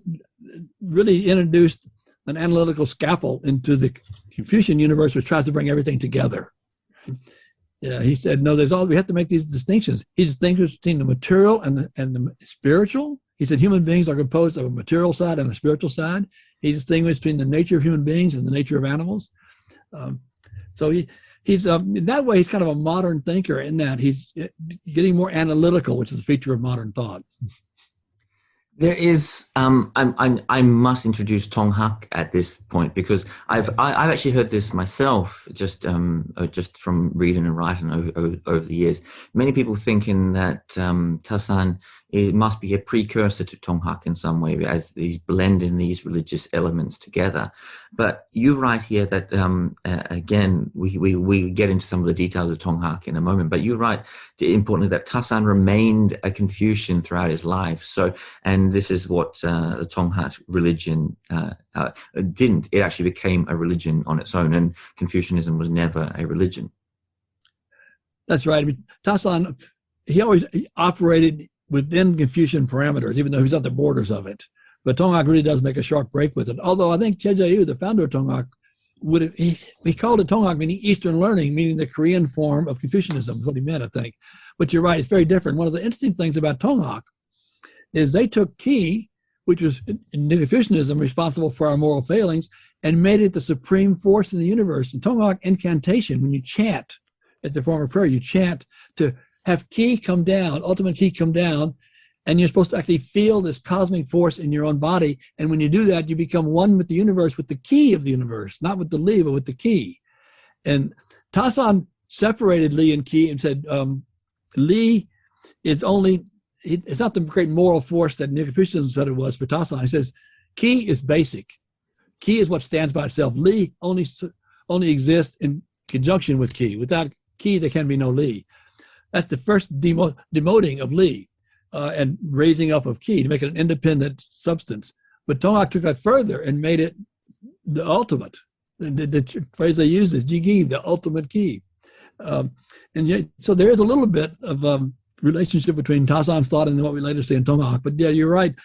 really introduced an analytical scalpel into the Confucian universe, which tries to bring everything together. Yeah, he said, no, we have to make these distinctions. He distinguished between the material and the spiritual. He said human beings are composed of a material side and a spiritual side. He distinguished between the nature of human beings and the nature of animals. So he's in that way, he's kind of a modern thinker in that he's getting more analytical, which is a feature of modern thought. There is. I must introduce Tong Hak at this point because I've actually heard this myself, just from reading and writing over the years. Many people thinking that Tasan, it must be a precursor to Tong Hak in some way, as these blending these religious elements together. But you write here that again, we get into some of the details of Tong Hak in a moment. But you write importantly that Tasan remained a Confucian throughout his life. So, and this is what the Tong Hak religion didn't. It actually became a religion on its own, and Confucianism was never a religion. That's right. I mean, Tasan, he always operated within Confucian parameters, even though he's at the borders of it. But Tong Hak really does make a sharp break with it. Although I think Jed Lea-Henry, the founder of Tong Hak, he called it Tong Hak, meaning Eastern learning, meaning the Korean form of Confucianism, is what he meant, I think. But you're right, it's very different. One of the interesting things about Tong Hak is they took Qi, which was in Neo-Confucianism responsible for our moral failings, and made it the supreme force in the universe. In Tong Hak incantation, when you chant at the form of prayer, you chant to have Qi come down, ultimate Qi come down, and you're supposed to actually feel this cosmic force in your own body. And when you do that, you become one with the universe, with the Qi of the universe, not with the Li, but with the Qi. And Tasan separated Li and Qi and said, Li is only, it's not the great moral force that Neo-Confucianism said it was for Tasan. He says, Qi is basic. Qi is what stands by itself. Li only exists in conjunction with Qi. Without Qi, there can be no Li. That's the first demoting of Li and raising up of Qi to make it an independent substance. But Tong Hak took that further and made it the ultimate. The phrase they use is Jigi, the ultimate Qi. And yet, so there is a little bit of relationship between Tasan's thought and what we later see in Tong Hak. But yeah, you're right.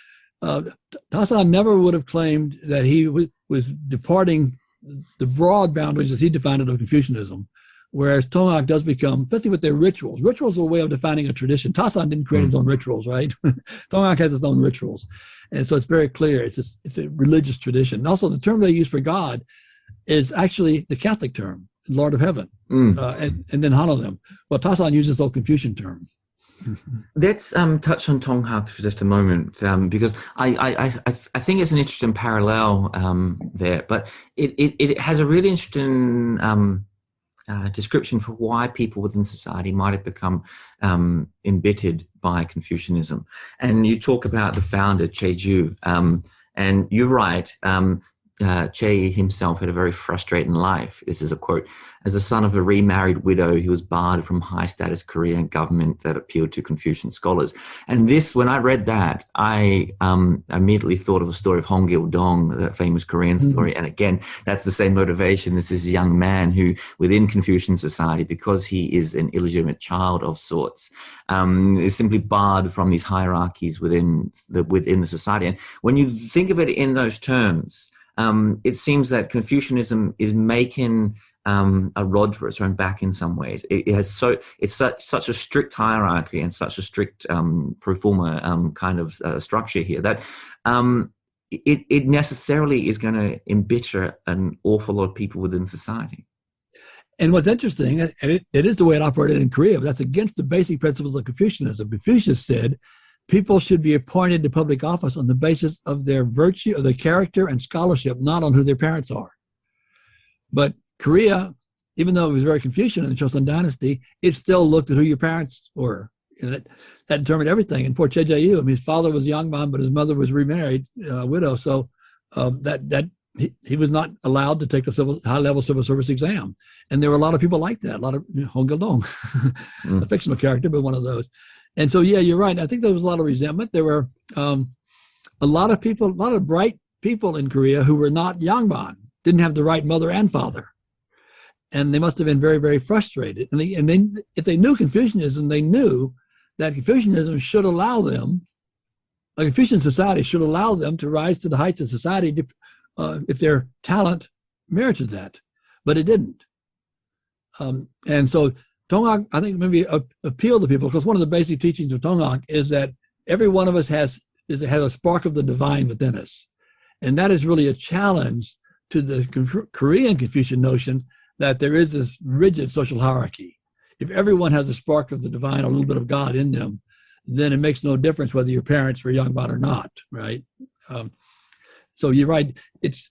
Tasan never would have claimed that he was departing the broad boundaries as he defined it of Confucianism. Whereas Tong Hak does become, especially with their rituals. Rituals are a way of defining a tradition. Tasan didn't create his own rituals, right? Tong Hak has his own rituals. And so it's very clear. It's a religious tradition. And also the term they use for God is actually the Catholic term, Lord of Heaven, and then Hanolim. Well, Tasan uses the Confucian term. Let's touch on Tong Hak for just a moment, because I think it's an interesting parallel there, but it has a really interesting description for why people within society might have become embittered by Confucianism. And you talk about the founder, Che, and you're right. Che himself had a very frustrating life. This is a quote. As a son of a remarried widow, he was barred from high-status Korean government that appealed to Confucian scholars. And this, when I read that, I immediately thought of a story of Hong Gil-dong, the famous Korean story. And again, that's the same motivation. This is a young man who, within Confucian society, because he is an illegitimate child of sorts, is simply barred from these hierarchies within the society. And when you think of it in those terms, it seems that Confucianism is making a rod for its own back in some ways. It's such a strict hierarchy and such a strict pro forma kind of structure here that it necessarily is going to embitter an awful lot of people within society. And what's interesting, and it is the way it operated in Korea, but that's against the basic principles of Confucianism. Confucius said, people should be appointed to public office on the basis of their virtue, of their character and scholarship, not on who their parents are. But Korea, even though it was very Confucian in the Chosŏn dynasty, it still looked at who your parents were. And that determined everything. And poor Che, I mean, his father was a young man, but his mother was remarried, widow. So he was not allowed to take the high-level civil service exam. And there were a lot of people like that, a lot of Hong Gil-dong, a fictional character, but one of those. And so, yeah, you're right. I think there was a lot of resentment. There were a lot of bright people in Korea who were not Yangban, didn't have the right mother and father. And they must have been very, very frustrated. And if they knew Confucianism, they knew that Confucianism should allow them, a Confucian society should allow them to rise to the heights of society if their talent merited that. But it didn't. And so Tong Hak, I think, maybe appeal to people, because one of the basic teachings of Tong Hak is that every one of us has a spark of the divine within us. And that is really a challenge to the Korean Confucian notion that there is this rigid social hierarchy. If everyone has a spark of the divine, or a little bit of God in them, then it makes no difference whether your parents were Yangban or not, right? So you're right. It's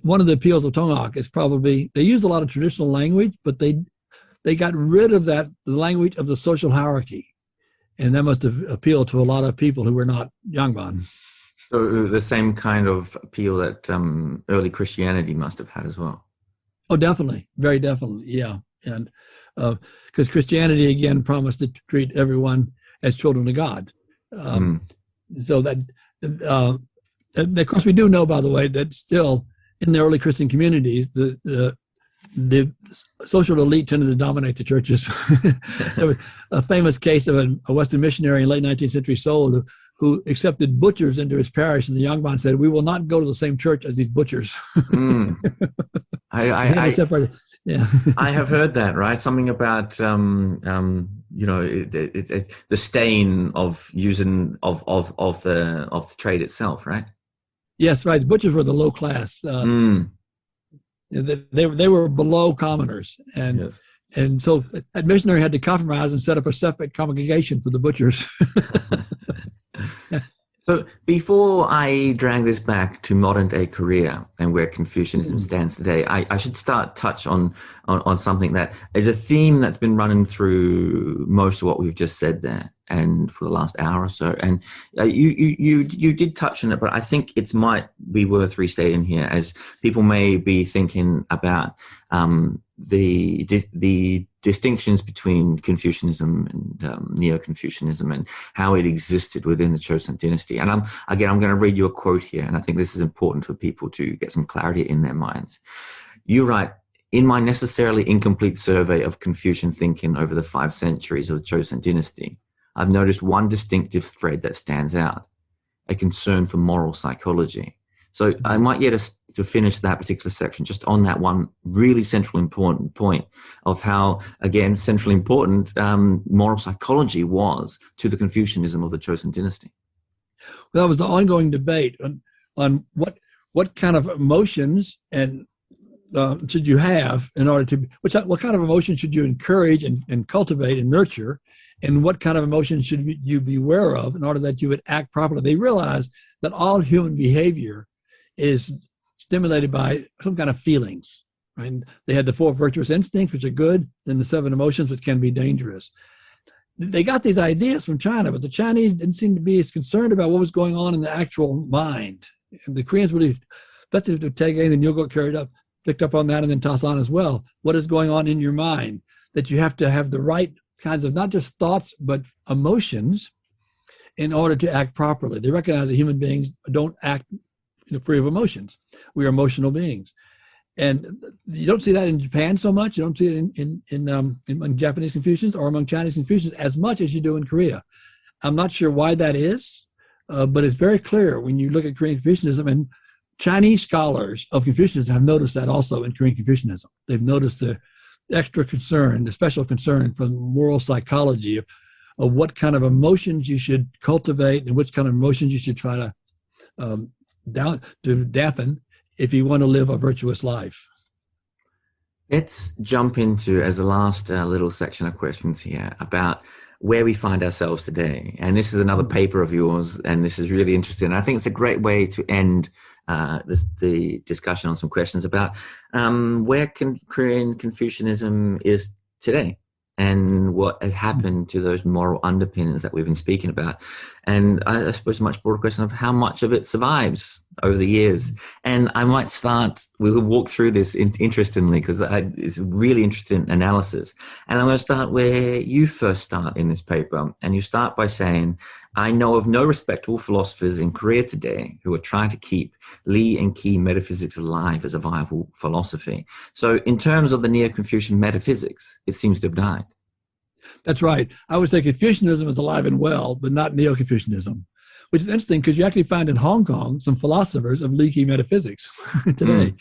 one of the appeals of Tonghak is probably they use a lot of traditional language, but they got rid of the language of the social hierarchy, and that must have appealed to a lot of people who were not Yangban. So the same kind of appeal that early Christianity must have had as well. Oh, definitely, very definitely, yeah. And because Christianity again promised to treat everyone as children of God, so that. And of course, we do know, by the way, that still in the early Christian communities, the social elite tended to dominate the churches. There was a famous case of a Western missionary in late 19th century soul who accepted butchers into his parish, and the Yangban said, "We will not go to the same church as these butchers." Yeah. I have heard that, right? Something about the stain of using of the trade itself, right? Yes, right. Butchers were the low class. They were below commoners, and so that missionary had to compromise and set up a separate congregation for the butchers. So before I drag this back to modern day Korea and where Confucianism stands today, I should touch on something that is a theme that's been running through most of what we've just said there and for the last hour or so. And you did touch on it, but I think it might be worth restating here as people may be thinking about the distinctions between Confucianism and Neo-Confucianism and how it existed within the Chosŏn dynasty. And I'm going to read you a quote here, and I think this is important for people to get some clarity in their minds. You write, "In my necessarily incomplete survey of Confucian thinking over the 5 centuries of the Chosŏn dynasty, I've noticed one distinctive thread that stands out, a concern for moral psychology." So I might get us to finish that particular section just on that one really central important point of how, again, centrally important moral psychology was to the Confucianism of the Chosŏn dynasty. Well, that was the ongoing debate on what kind of emotions and should you have in order to, what kind of emotions should you encourage and cultivate and nurture, and what kind of emotions should you be aware of in order that you would act properly. They realized that all human behavior is stimulated by some kind of feelings, right? And they had the 4 virtuous instincts, which are good, then the 7 emotions, which can be dangerous. They got these ideas from China, but the Chinese didn't seem to be as concerned about what was going on in the actual mind. And the Koreans really, that's what Toegye and Yulgok picked up on that, and then Tasan as well. What is going on in your mind? That you have to have the right kinds of not just thoughts, but emotions in order to act properly. They recognize that human beings don't act free of emotions. We are emotional beings. And you don't see that in Japan so much. You don't see it among Japanese Confucians or among Chinese Confucians as much as you do in Korea. I'm not sure why that is, but it's very clear when you look at Korean Confucianism, and Chinese scholars of Confucianism have noticed that also in Korean Confucianism. They've noticed the extra concern, the special concern for moral psychology of what kind of emotions you should cultivate and which kind of emotions you should try to dampen if you want to live a virtuous life. Let's jump into, as the last little section of questions here, about where we find ourselves today. And this is another paper of yours, and this is really interesting. I think it's a great way to end the discussion on some questions about where Korean Confucianism is today and what has happened to those moral underpinnings that we've been speaking about. And I suppose a much broader question of how much of it survives over the years. And I might start, we will walk through this interestingly, because it's a really interesting analysis. And I'm going to start where you first start in this paper. And you start by saying, "I know of no respectable philosophers in Korea today who are trying to keep Lee and Key metaphysics alive as a viable philosophy." So in terms of the Neo-Confucian metaphysics, it seems to have died. That's right. I would say Confucianism is alive and well, but not Neo-Confucianism, which is interesting because you actually find in Hong Kong some philosophers of Lee Key metaphysics today,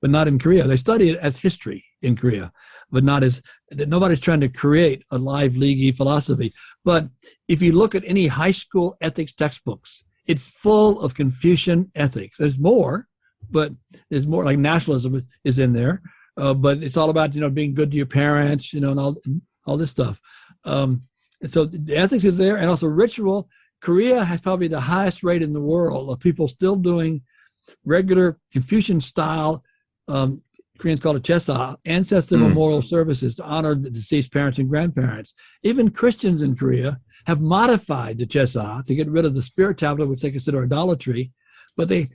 but not in Korea. They study it as history in Korea, but not as, nobody's trying to create a live Lee Key philosophy. But if you look at any high school ethics textbooks, it's full of Confucian ethics. There's more, but there's more, like nationalism is in there, but it's all about, being good to your parents, and all this stuff. So the ethics is there, and also ritual. Korea has probably the highest rate in the world of people still doing regular Confucian style, Koreans call it chesa, ancestor memorial services to honor the deceased parents and grandparents. Even Christians in Korea have modified the chesa to get rid of the spirit tablet, which they consider idolatry, but they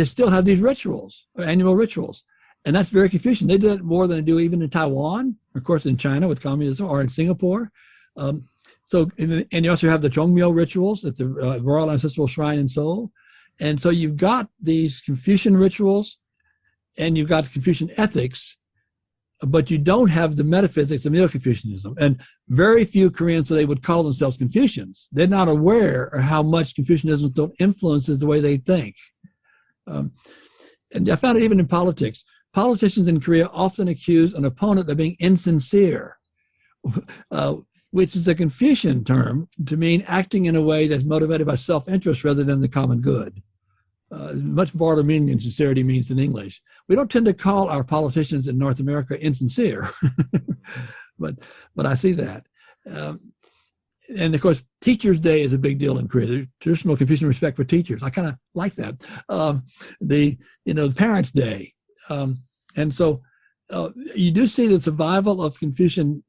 still have these rituals, annual rituals. And that's very Confucian. They do it more than they do even in Taiwan, of course, in China with communism, or in Singapore. And you also have the Chongmyo rituals at the Royal Ancestral Shrine in Seoul. And so you've got these Confucian rituals and you've got Confucian ethics, but you don't have the metaphysics of Neo-Confucianism. And very few Koreans today would call themselves Confucians. They're not aware of how much Confucianism still influences the way they think. And I found it even in politics. Politicians in Korea often accuse an opponent of being insincere, which is a Confucian term to mean acting in a way that's motivated by self-interest rather than the common good. Much broader meaning than sincerity means in English. We don't tend to call our politicians in North America insincere, but I see that. And of course, Teachers' Day is a big deal in Korea. The traditional Confucian respect for teachers. I kind of like that. The Parents' Day. And so you do see the survival of Confucian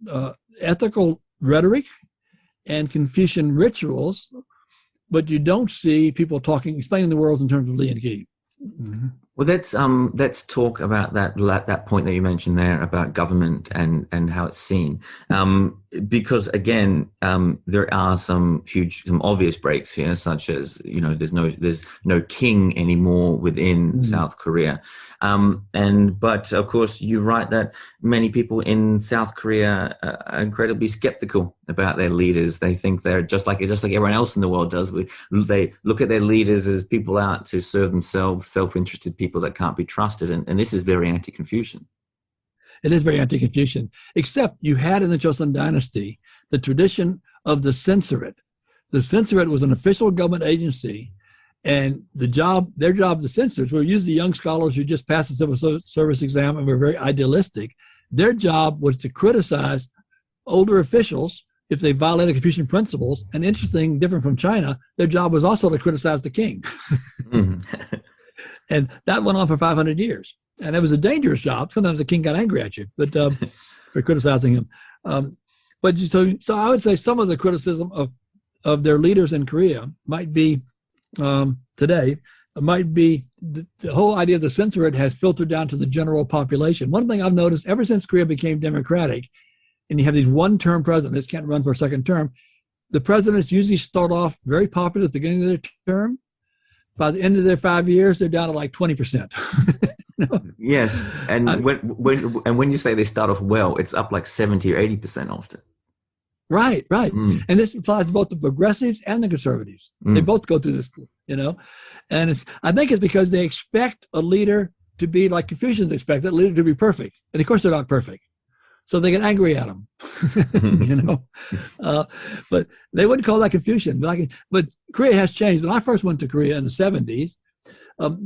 ethical rhetoric and Confucian rituals, but you don't see people explaining the world in terms of Li and Qi. Mm-hmm. Well, let's talk about that point that you mentioned there about government and how it's seen. Because again, there are some obvious breaks here, such as, there's no king anymore within South Korea. But of course, you write that many people in South Korea are incredibly skeptical about their leaders. They think they're just like everyone else in the world does. They look at their leaders as people out to serve themselves, self-interested people that can't be trusted. And this is very anti-Confucian. It is very anti-Confucian, except you had in the Chosŏn dynasty the tradition of the censorate. The censorate was an official government agency, and their job, the censors, were usually young scholars who just passed the civil service exam and were very idealistic. Their job was to criticize older officials if they violated Confucian principles. And interesting, different from China, their job was also to criticize the king. Mm-hmm. And that went on for 500 years. And it was a dangerous job. Sometimes the king got angry at you, but for criticizing him. But so I would say some of the criticism of their leaders in Korea might be today, might be the whole idea of the censorate has filtered down to the general population. One thing I've noticed ever since Korea became democratic, and you have these one-term presidents can't run for a second term, the presidents usually start off very popular at the beginning of their term. By the end of their 5 years, they're down to like 20%. Yes, and when you say they start off well, it's up like 70 or 80% often. Right. And this applies to both the progressives and the conservatives. They both go through this, and I think it's because they expect a leader to be like Confucians expect a leader to be perfect, and of course they're not perfect. So they get angry at them, but they wouldn't call that Confucian. But Korea has changed. When I first went to Korea in the 70s,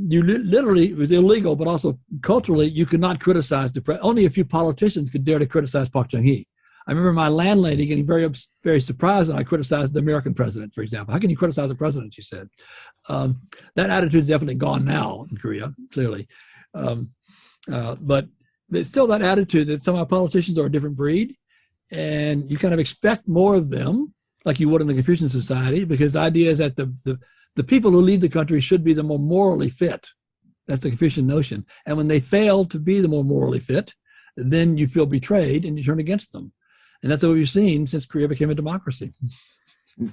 you literally, it was illegal, but also culturally, you could not criticize only a few politicians could dare to criticize Park Chung-hee. I remember my landlady getting very, very surprised when I criticized the American president, for example. How can you criticize the president, she said. That attitude is definitely gone now in Korea, clearly. But there's still that attitude that some of our politicians are a different breed, and you kind of expect more of them, like you would in the Confucian society, because the idea is that the people who lead the country should be the more morally fit. That's the Confucian notion. And when they fail to be the more morally fit, then you feel betrayed and you turn against them. And that's what we've seen since Korea became a democracy.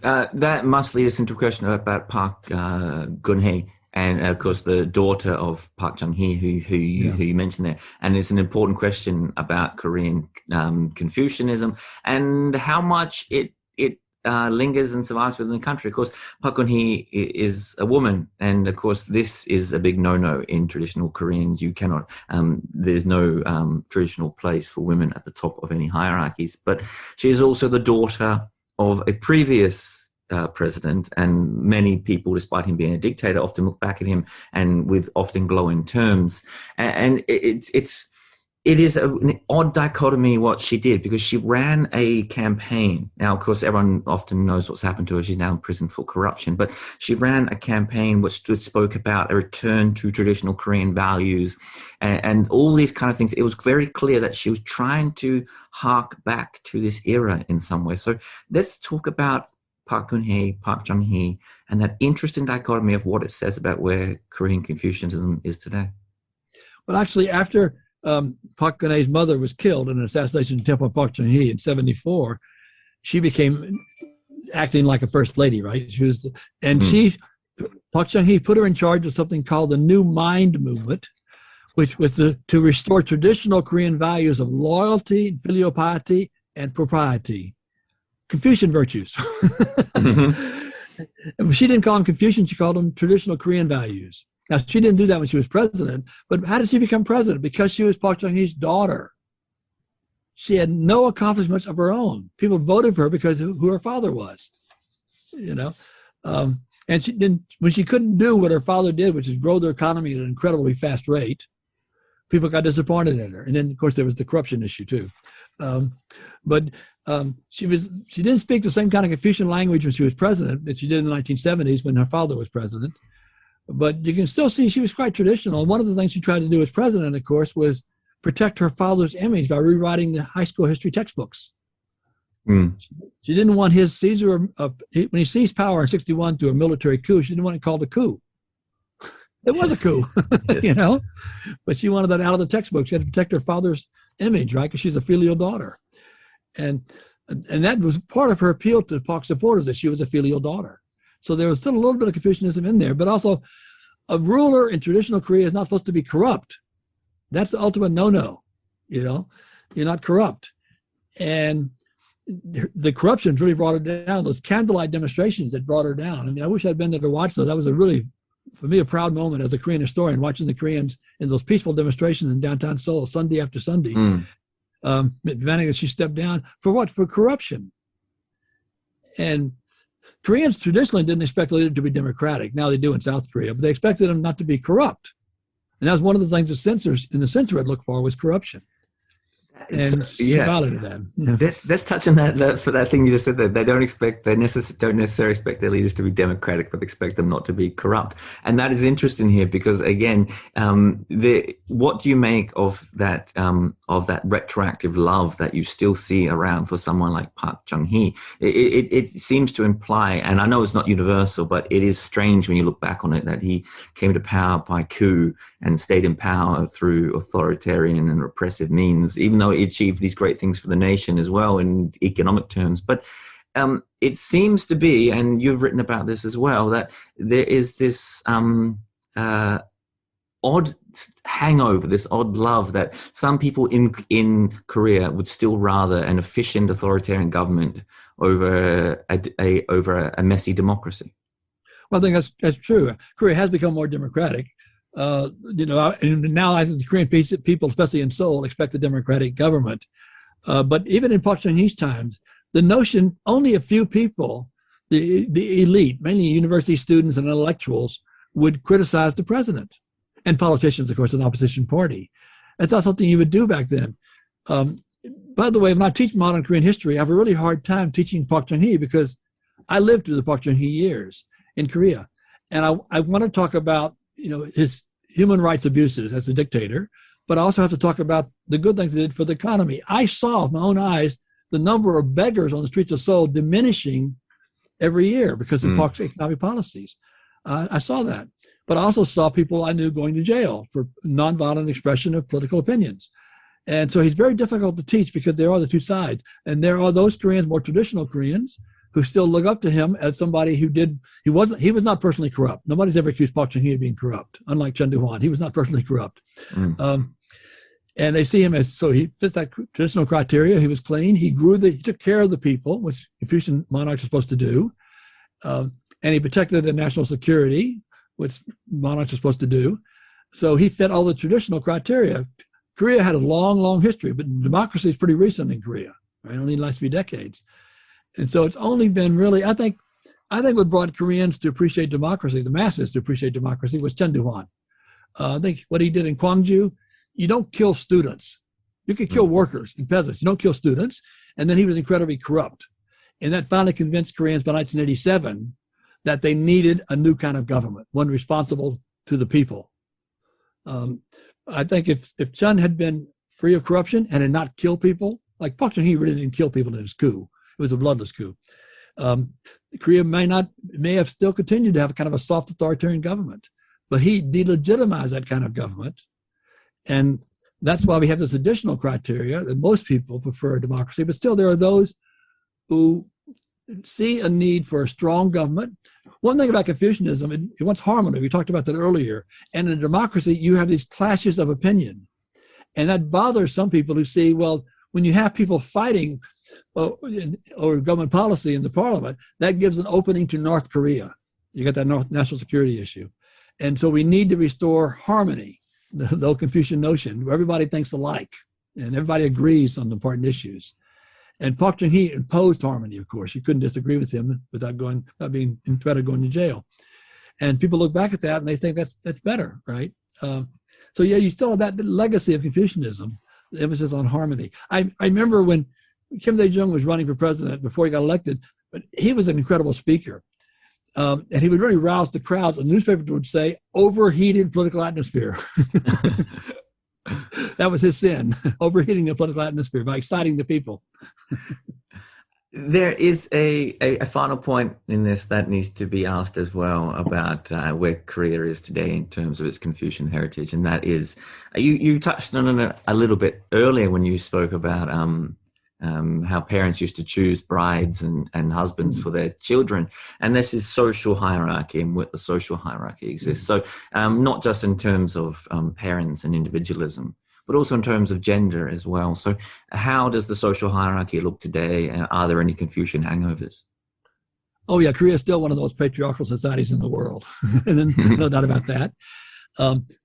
That must lead us into a question about Park Geun-hye, and of course the daughter of Park Chung-hee, who you mentioned there. And it's an important question about Korean Confucianism and how much it lingers and survives within the country. Of course, Park Geun-hye is a woman, and of course this is a big no-no in traditional Koreans. You cannot, there's no traditional place for women at the top of any hierarchies, but she is also the daughter of a previous president, and many people, despite him being a dictator, often look back at him and with often glowing terms. And it's It is an odd dichotomy what she did, because she ran a campaign. Now, of course, everyone often knows what's happened to her. She's now in prison for corruption. But she ran a campaign which spoke about a return to traditional Korean values and all these kind of things. It was very clear that she was trying to hark back to this era in some way. So let's talk about Park Geun-hye, Park Chung-hee, and that interesting dichotomy of what it says about where Korean Confucianism is today. Well, actually, after Park Geun-hye's mother was killed in an assassination attempt on Park Chung-hee in 1974, she became acting like a first lady, right? She was, Park Chung-hee put her in charge of something called the New Mind movement, which was to restore traditional Korean values of loyalty, filial piety, and propriety. Confucian virtues. Mm-hmm. She didn't call them Confucian, she called them traditional Korean values. Now, she didn't do that when she was president, but how did she become president? Because she was Park Chung-hee's daughter. She had no accomplishments of her own. People voted for her because of who her father was, you know. And she didn't, when she couldn't do what her father did, which is grow their economy at an incredibly fast rate, people got disappointed in her. And then, of course, there was the corruption issue too. She didn't speak the same kind of Confucian language when she was president that she did in the 1970s when her father was president. But you can still see she was quite traditional. And one of the things she tried to do as president, of course, was protect her father's image by rewriting the high school history textbooks. Mm. She didn't want his Caesar, when he seized power in 1961 through a military coup, she didn't want it called a coup. It was a coup, you know, but she wanted that out of the textbook. She had to protect her father's image, right? Because she's a filial daughter. And that was part of her appeal to Park supporters, that she was a filial daughter. So there was still a little bit of Confucianism in there, but also a ruler in traditional Korea is not supposed to be corrupt. That's the ultimate no-no, you know, you're not corrupt. And the corruption really brought her down. Those candlelight demonstrations that brought her down. I mean, I wish I'd been there to watch those. That was a really, for me, a proud moment as a Korean historian, watching the Koreans in those peaceful demonstrations in downtown Seoul, Sunday after Sunday. Demanding that she step down for what? For corruption. And Koreans traditionally didn't expect a leader to be democratic. Now they do in South Korea, but they expected him not to be corrupt. And that was one of the things the censor looked for was corruption. And she violated that. Let's touch on that for that thing you just said, that they don't necessarily expect their leaders to be democratic, but expect them not to be corrupt. And that is interesting here because, again, what do you make of that retroactive love that you still see around for someone like Park Chung-hee? It seems to imply, and I know it's not universal, but it is strange when you look back on it, that he came to power by coup and stayed in power through authoritarian and repressive means, even though he achieved these great things for the nation as well in economic terms. But it seems to be, and you've written about this as well, that there is this odd hangover, this odd love that some people in Korea would still rather an efficient authoritarian government over a messy democracy. Well, I think that's true. Korea has become more democratic. And now I think the Korean people, especially in Seoul, expect a democratic government. But even in Park Chung-hee's times, the notion, only a few people, the elite, mainly university students and intellectuals, would criticize the president. And politicians, of course, an opposition party. That's not something you would do back then. By the way, when I teach modern Korean history, I have a really hard time teaching Park Chung-hee because I lived through the Park Chung-hee years in Korea. And I want to talk about his human rights abuses as a dictator, but I also have to talk about the good things he did for the economy. I saw with my own eyes the number of beggars on the streets of Seoul diminishing every year because of Park's economic policies. I saw that. But I also saw people I knew going to jail for nonviolent expression of political opinions. And so he's very difficult to teach because there are the two sides. And there are those Koreans, more traditional Koreans, who still look up to him as somebody he was not personally corrupt. Nobody's ever accused Park Chung-hee of being corrupt, unlike Chun Doo-hwan. He was not personally corrupt. And they see him so he fits that traditional criteria. He was clean. He took care of the people, which Confucian monarchs are supposed to do. And he protected the national security, which monarchs are supposed to do. So he fit all the traditional criteria. Korea had a long, long history, but democracy is pretty recent in Korea, right? Only the last few decades. And so it's only been really, I think what brought Koreans to appreciate democracy, the masses to appreciate democracy, was Chun Doo-hwan. I think what he did in Gwangju, you don't kill students You could kill workers and peasants. You don't kill students. And then he was incredibly corrupt. And that finally convinced Koreans by 1987 that they needed a new kind of government, one responsible to the people. I think if Chun had been free of corruption and had not killed people, like Park Chung-hee really didn't kill people in his coup. It was a bloodless coup. Korea may have still continued to have kind of a soft authoritarian government, but he delegitimized that kind of government. And that's why we have this additional criteria that most people prefer democracy, but still there are those who see a need for a strong government. One thing about Confucianism, it wants harmony. We talked about that earlier. And in a democracy, you have these clashes of opinion. And that bothers some people who see, well, when you have people fighting or government policy in the parliament, that gives an opening to North Korea. You got that national security issue. And so we need to restore harmony, the old Confucian notion, where everybody thinks alike and everybody agrees on important issues. And Park Chung-hee imposed harmony, of course. You couldn't disagree with him without being in threat of going to jail. And people look back at that and they think that's better, right? So yeah, you still have that legacy of Confucianism, the emphasis on harmony. I remember when Kim Dae-jung was running for president before he got elected, but he was an incredible speaker. And he would really rouse the crowds. And newspapers would say, overheated political atmosphere. That was his sin, overheating the political atmosphere by exciting the people. There is a final point in this that needs to be asked as well about where Korea is today in terms of its Confucian heritage. And that is, you touched on it a little bit earlier when you spoke about how parents used to choose brides and husbands for their children. And this is social hierarchy and what the social hierarchy exists. So not just in terms of parents and individualism, but also in terms of gender as well. So how does the social hierarchy look today? And are there any Confucian hangovers? Oh yeah, Korea is still one of the most patriarchal societies in the world. And then, no doubt about that.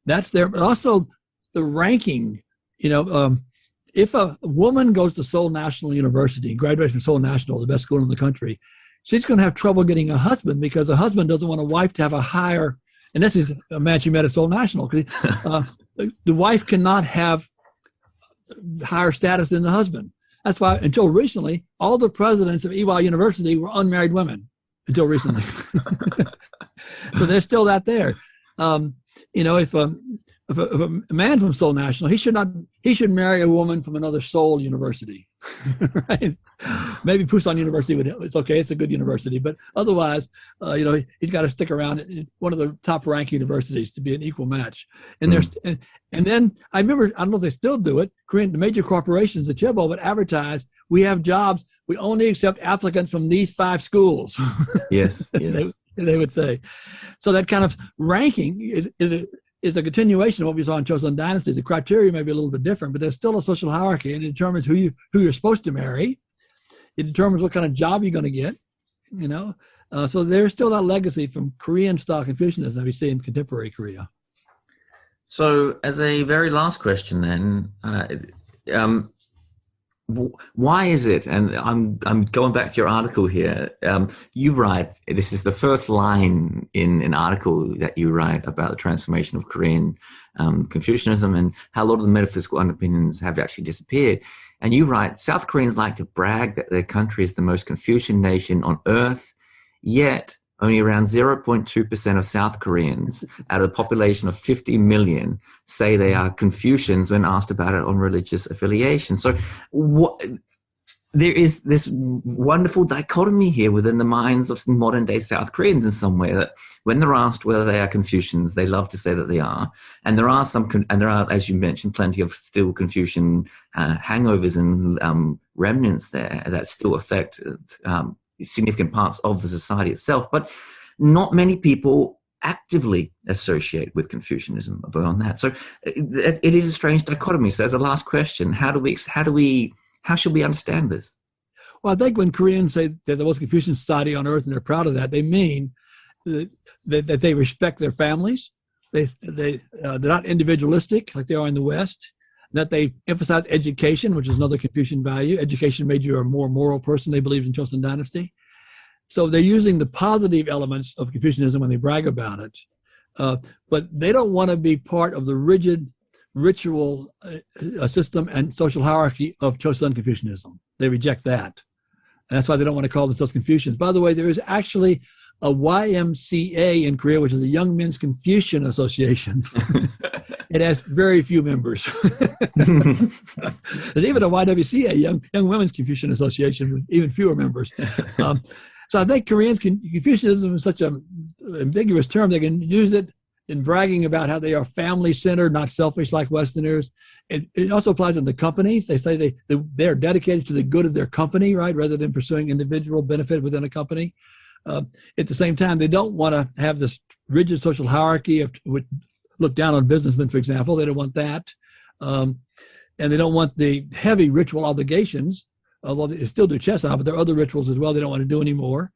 That's there, but also the ranking, if a woman goes to Seoul National University, graduates from Seoul National, the best school in the country, she's going to have trouble getting a husband because a husband doesn't want a wife to have a higher, and this is a man she met at Seoul National. The wife cannot have higher status than the husband. That's why, until recently, all the presidents of EY University were unmarried women, until recently. So there's still that there. If a man from Seoul National, he should marry a woman from another Seoul university, right? Maybe Pusan University it's okay, it's a good university, but otherwise, he's got to stick around in one of the top ranked universities to be an equal match. And and then I remember, I don't know if they still do it, the major corporations, the Chaebol would advertise, we have jobs, we only accept applicants from these 5 schools. Yes. They would say. So that kind of ranking is a continuation of what we saw in Chosŏn dynasty. The criteria may be a little bit different, but there's still a social hierarchy, and it determines who you're supposed to marry. It determines what kind of job you're going to get, So there's still that legacy from Korean-style Confucianism that we see in contemporary Korea. So as a very last question then, why is it, and I'm going back to your article here, you write, this is the first line in an article that you write about the transformation of Korean Confucianism and how a lot of the metaphysical underpinnings have actually disappeared. And you write, South Koreans like to brag that their country is the most Confucian nation on earth, yet only around 0.2% of South Koreans out of a population of 50 million say they are Confucians when asked about it on religious affiliation. So there is this wonderful dichotomy here within the minds of modern day South Koreans in some way, that when they're asked whether they are Confucians, they love to say that they are. And there are as you mentioned, plenty of still Confucian hangovers and remnants there that still affect significant parts of the society itself, but not many people actively associate with Confucianism beyond that. So it is a strange dichotomy. So as a last question, how should we understand this? Well, I think when Koreans say they're the most Confucian society on earth and they're proud of that, they mean that they respect their families. They're not individualistic like they are in the West. That they emphasize education, which is another Confucian value. Education made you a more moral person, they believed in Chosŏn dynasty. So they're using the positive elements of Confucianism when they brag about it. But they don't want to be part of the rigid ritual system and social hierarchy of Chosŏn Confucianism. They reject that. And that's why they don't want to call themselves Confucians. By the way, there is actually a YMCA in Korea, which is a Young Men's Confucian Association. It has very few members. There's even a YWCA, Young Women's Confucian Association, with even fewer members. So I think Confucianism is such an ambiguous term. They can use it in bragging about how they are family-centered, not selfish like Westerners. It also applies in the companies. They say they are dedicated to the good of their company, right, rather than pursuing individual benefit within a company. At the same time, they don't want to have this rigid social hierarchy of look down on businessmen, for example. They don't want that. And they don't want the heavy ritual obligations, although they still do Chosŏn, but there are other rituals as well they don't want to do anymore.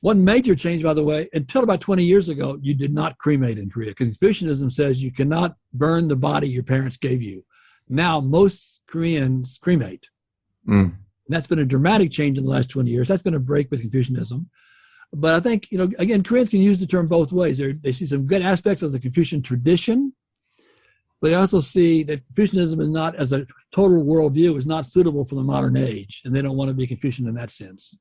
One major change, by the way, until about 20 years ago, you did not cremate in Korea, because Confucianism says you cannot burn the body your parents gave you. Now, most Koreans cremate. And that's been a dramatic change in the last 20 years. That's been a break with Confucianism. But I think, again, Koreans can use the term both ways. They see some good aspects of the Confucian tradition, but they also see that Confucianism is not, as a total worldview, is not suitable for the modern age, and they don't want to be Confucian in that sense.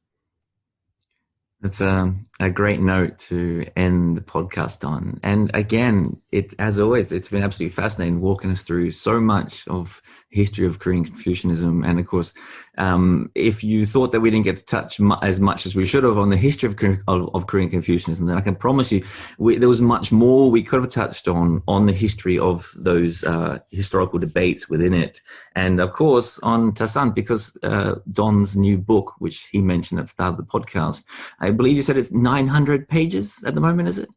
That's a great note to end the podcast on. And again, as always, it's been absolutely fascinating walking us through so much of the history of Korean Confucianism. And of course, if you thought that we didn't get to touch as much as we should have on the history of Korean Confucianism, then I can promise you there was much more we could have touched on the history of those historical debates within it. And of course, on Tasan, because Don's new book, which he mentioned at the start of the podcast, I believe you said it's 900 pages at the moment, is it?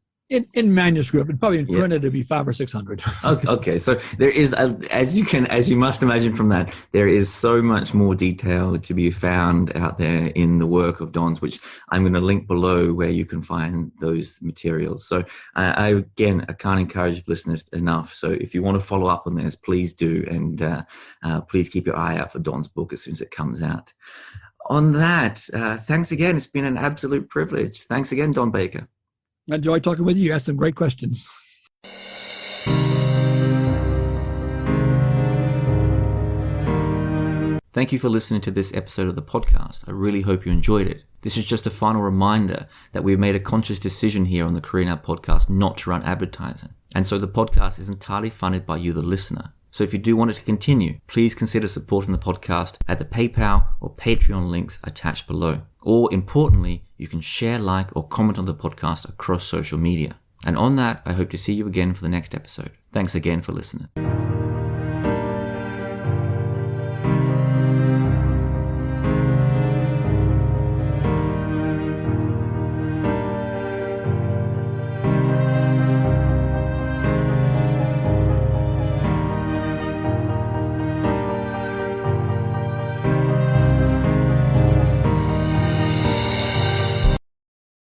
In manuscript, and probably in print, it'd be 500 or 600. Okay, so there is, as you must imagine from that, there is so much more detail to be found out there in the work of Don's, which I'm going to link below where you can find those materials. So I can't encourage listeners enough. So if you want to follow up on this, please do, and please keep your eye out for Don's book as soon as it comes out. On that, thanks again. It's been an absolute privilege. Thanks again, Don Baker. I enjoyed talking with you. You asked some great questions. Thank you for listening to this episode of the podcast. I really hope you enjoyed it. This is just a final reminder that we've made a conscious decision here on the Korean Out podcast not to run advertising. And so the podcast is entirely funded by you, the listener. So if you do want it to continue, please consider supporting the podcast at the PayPal or Patreon links attached below. Or importantly, you can share, like, or comment on the podcast across social media. And on that, I hope to see you again for the next episode. Thanks again for listening.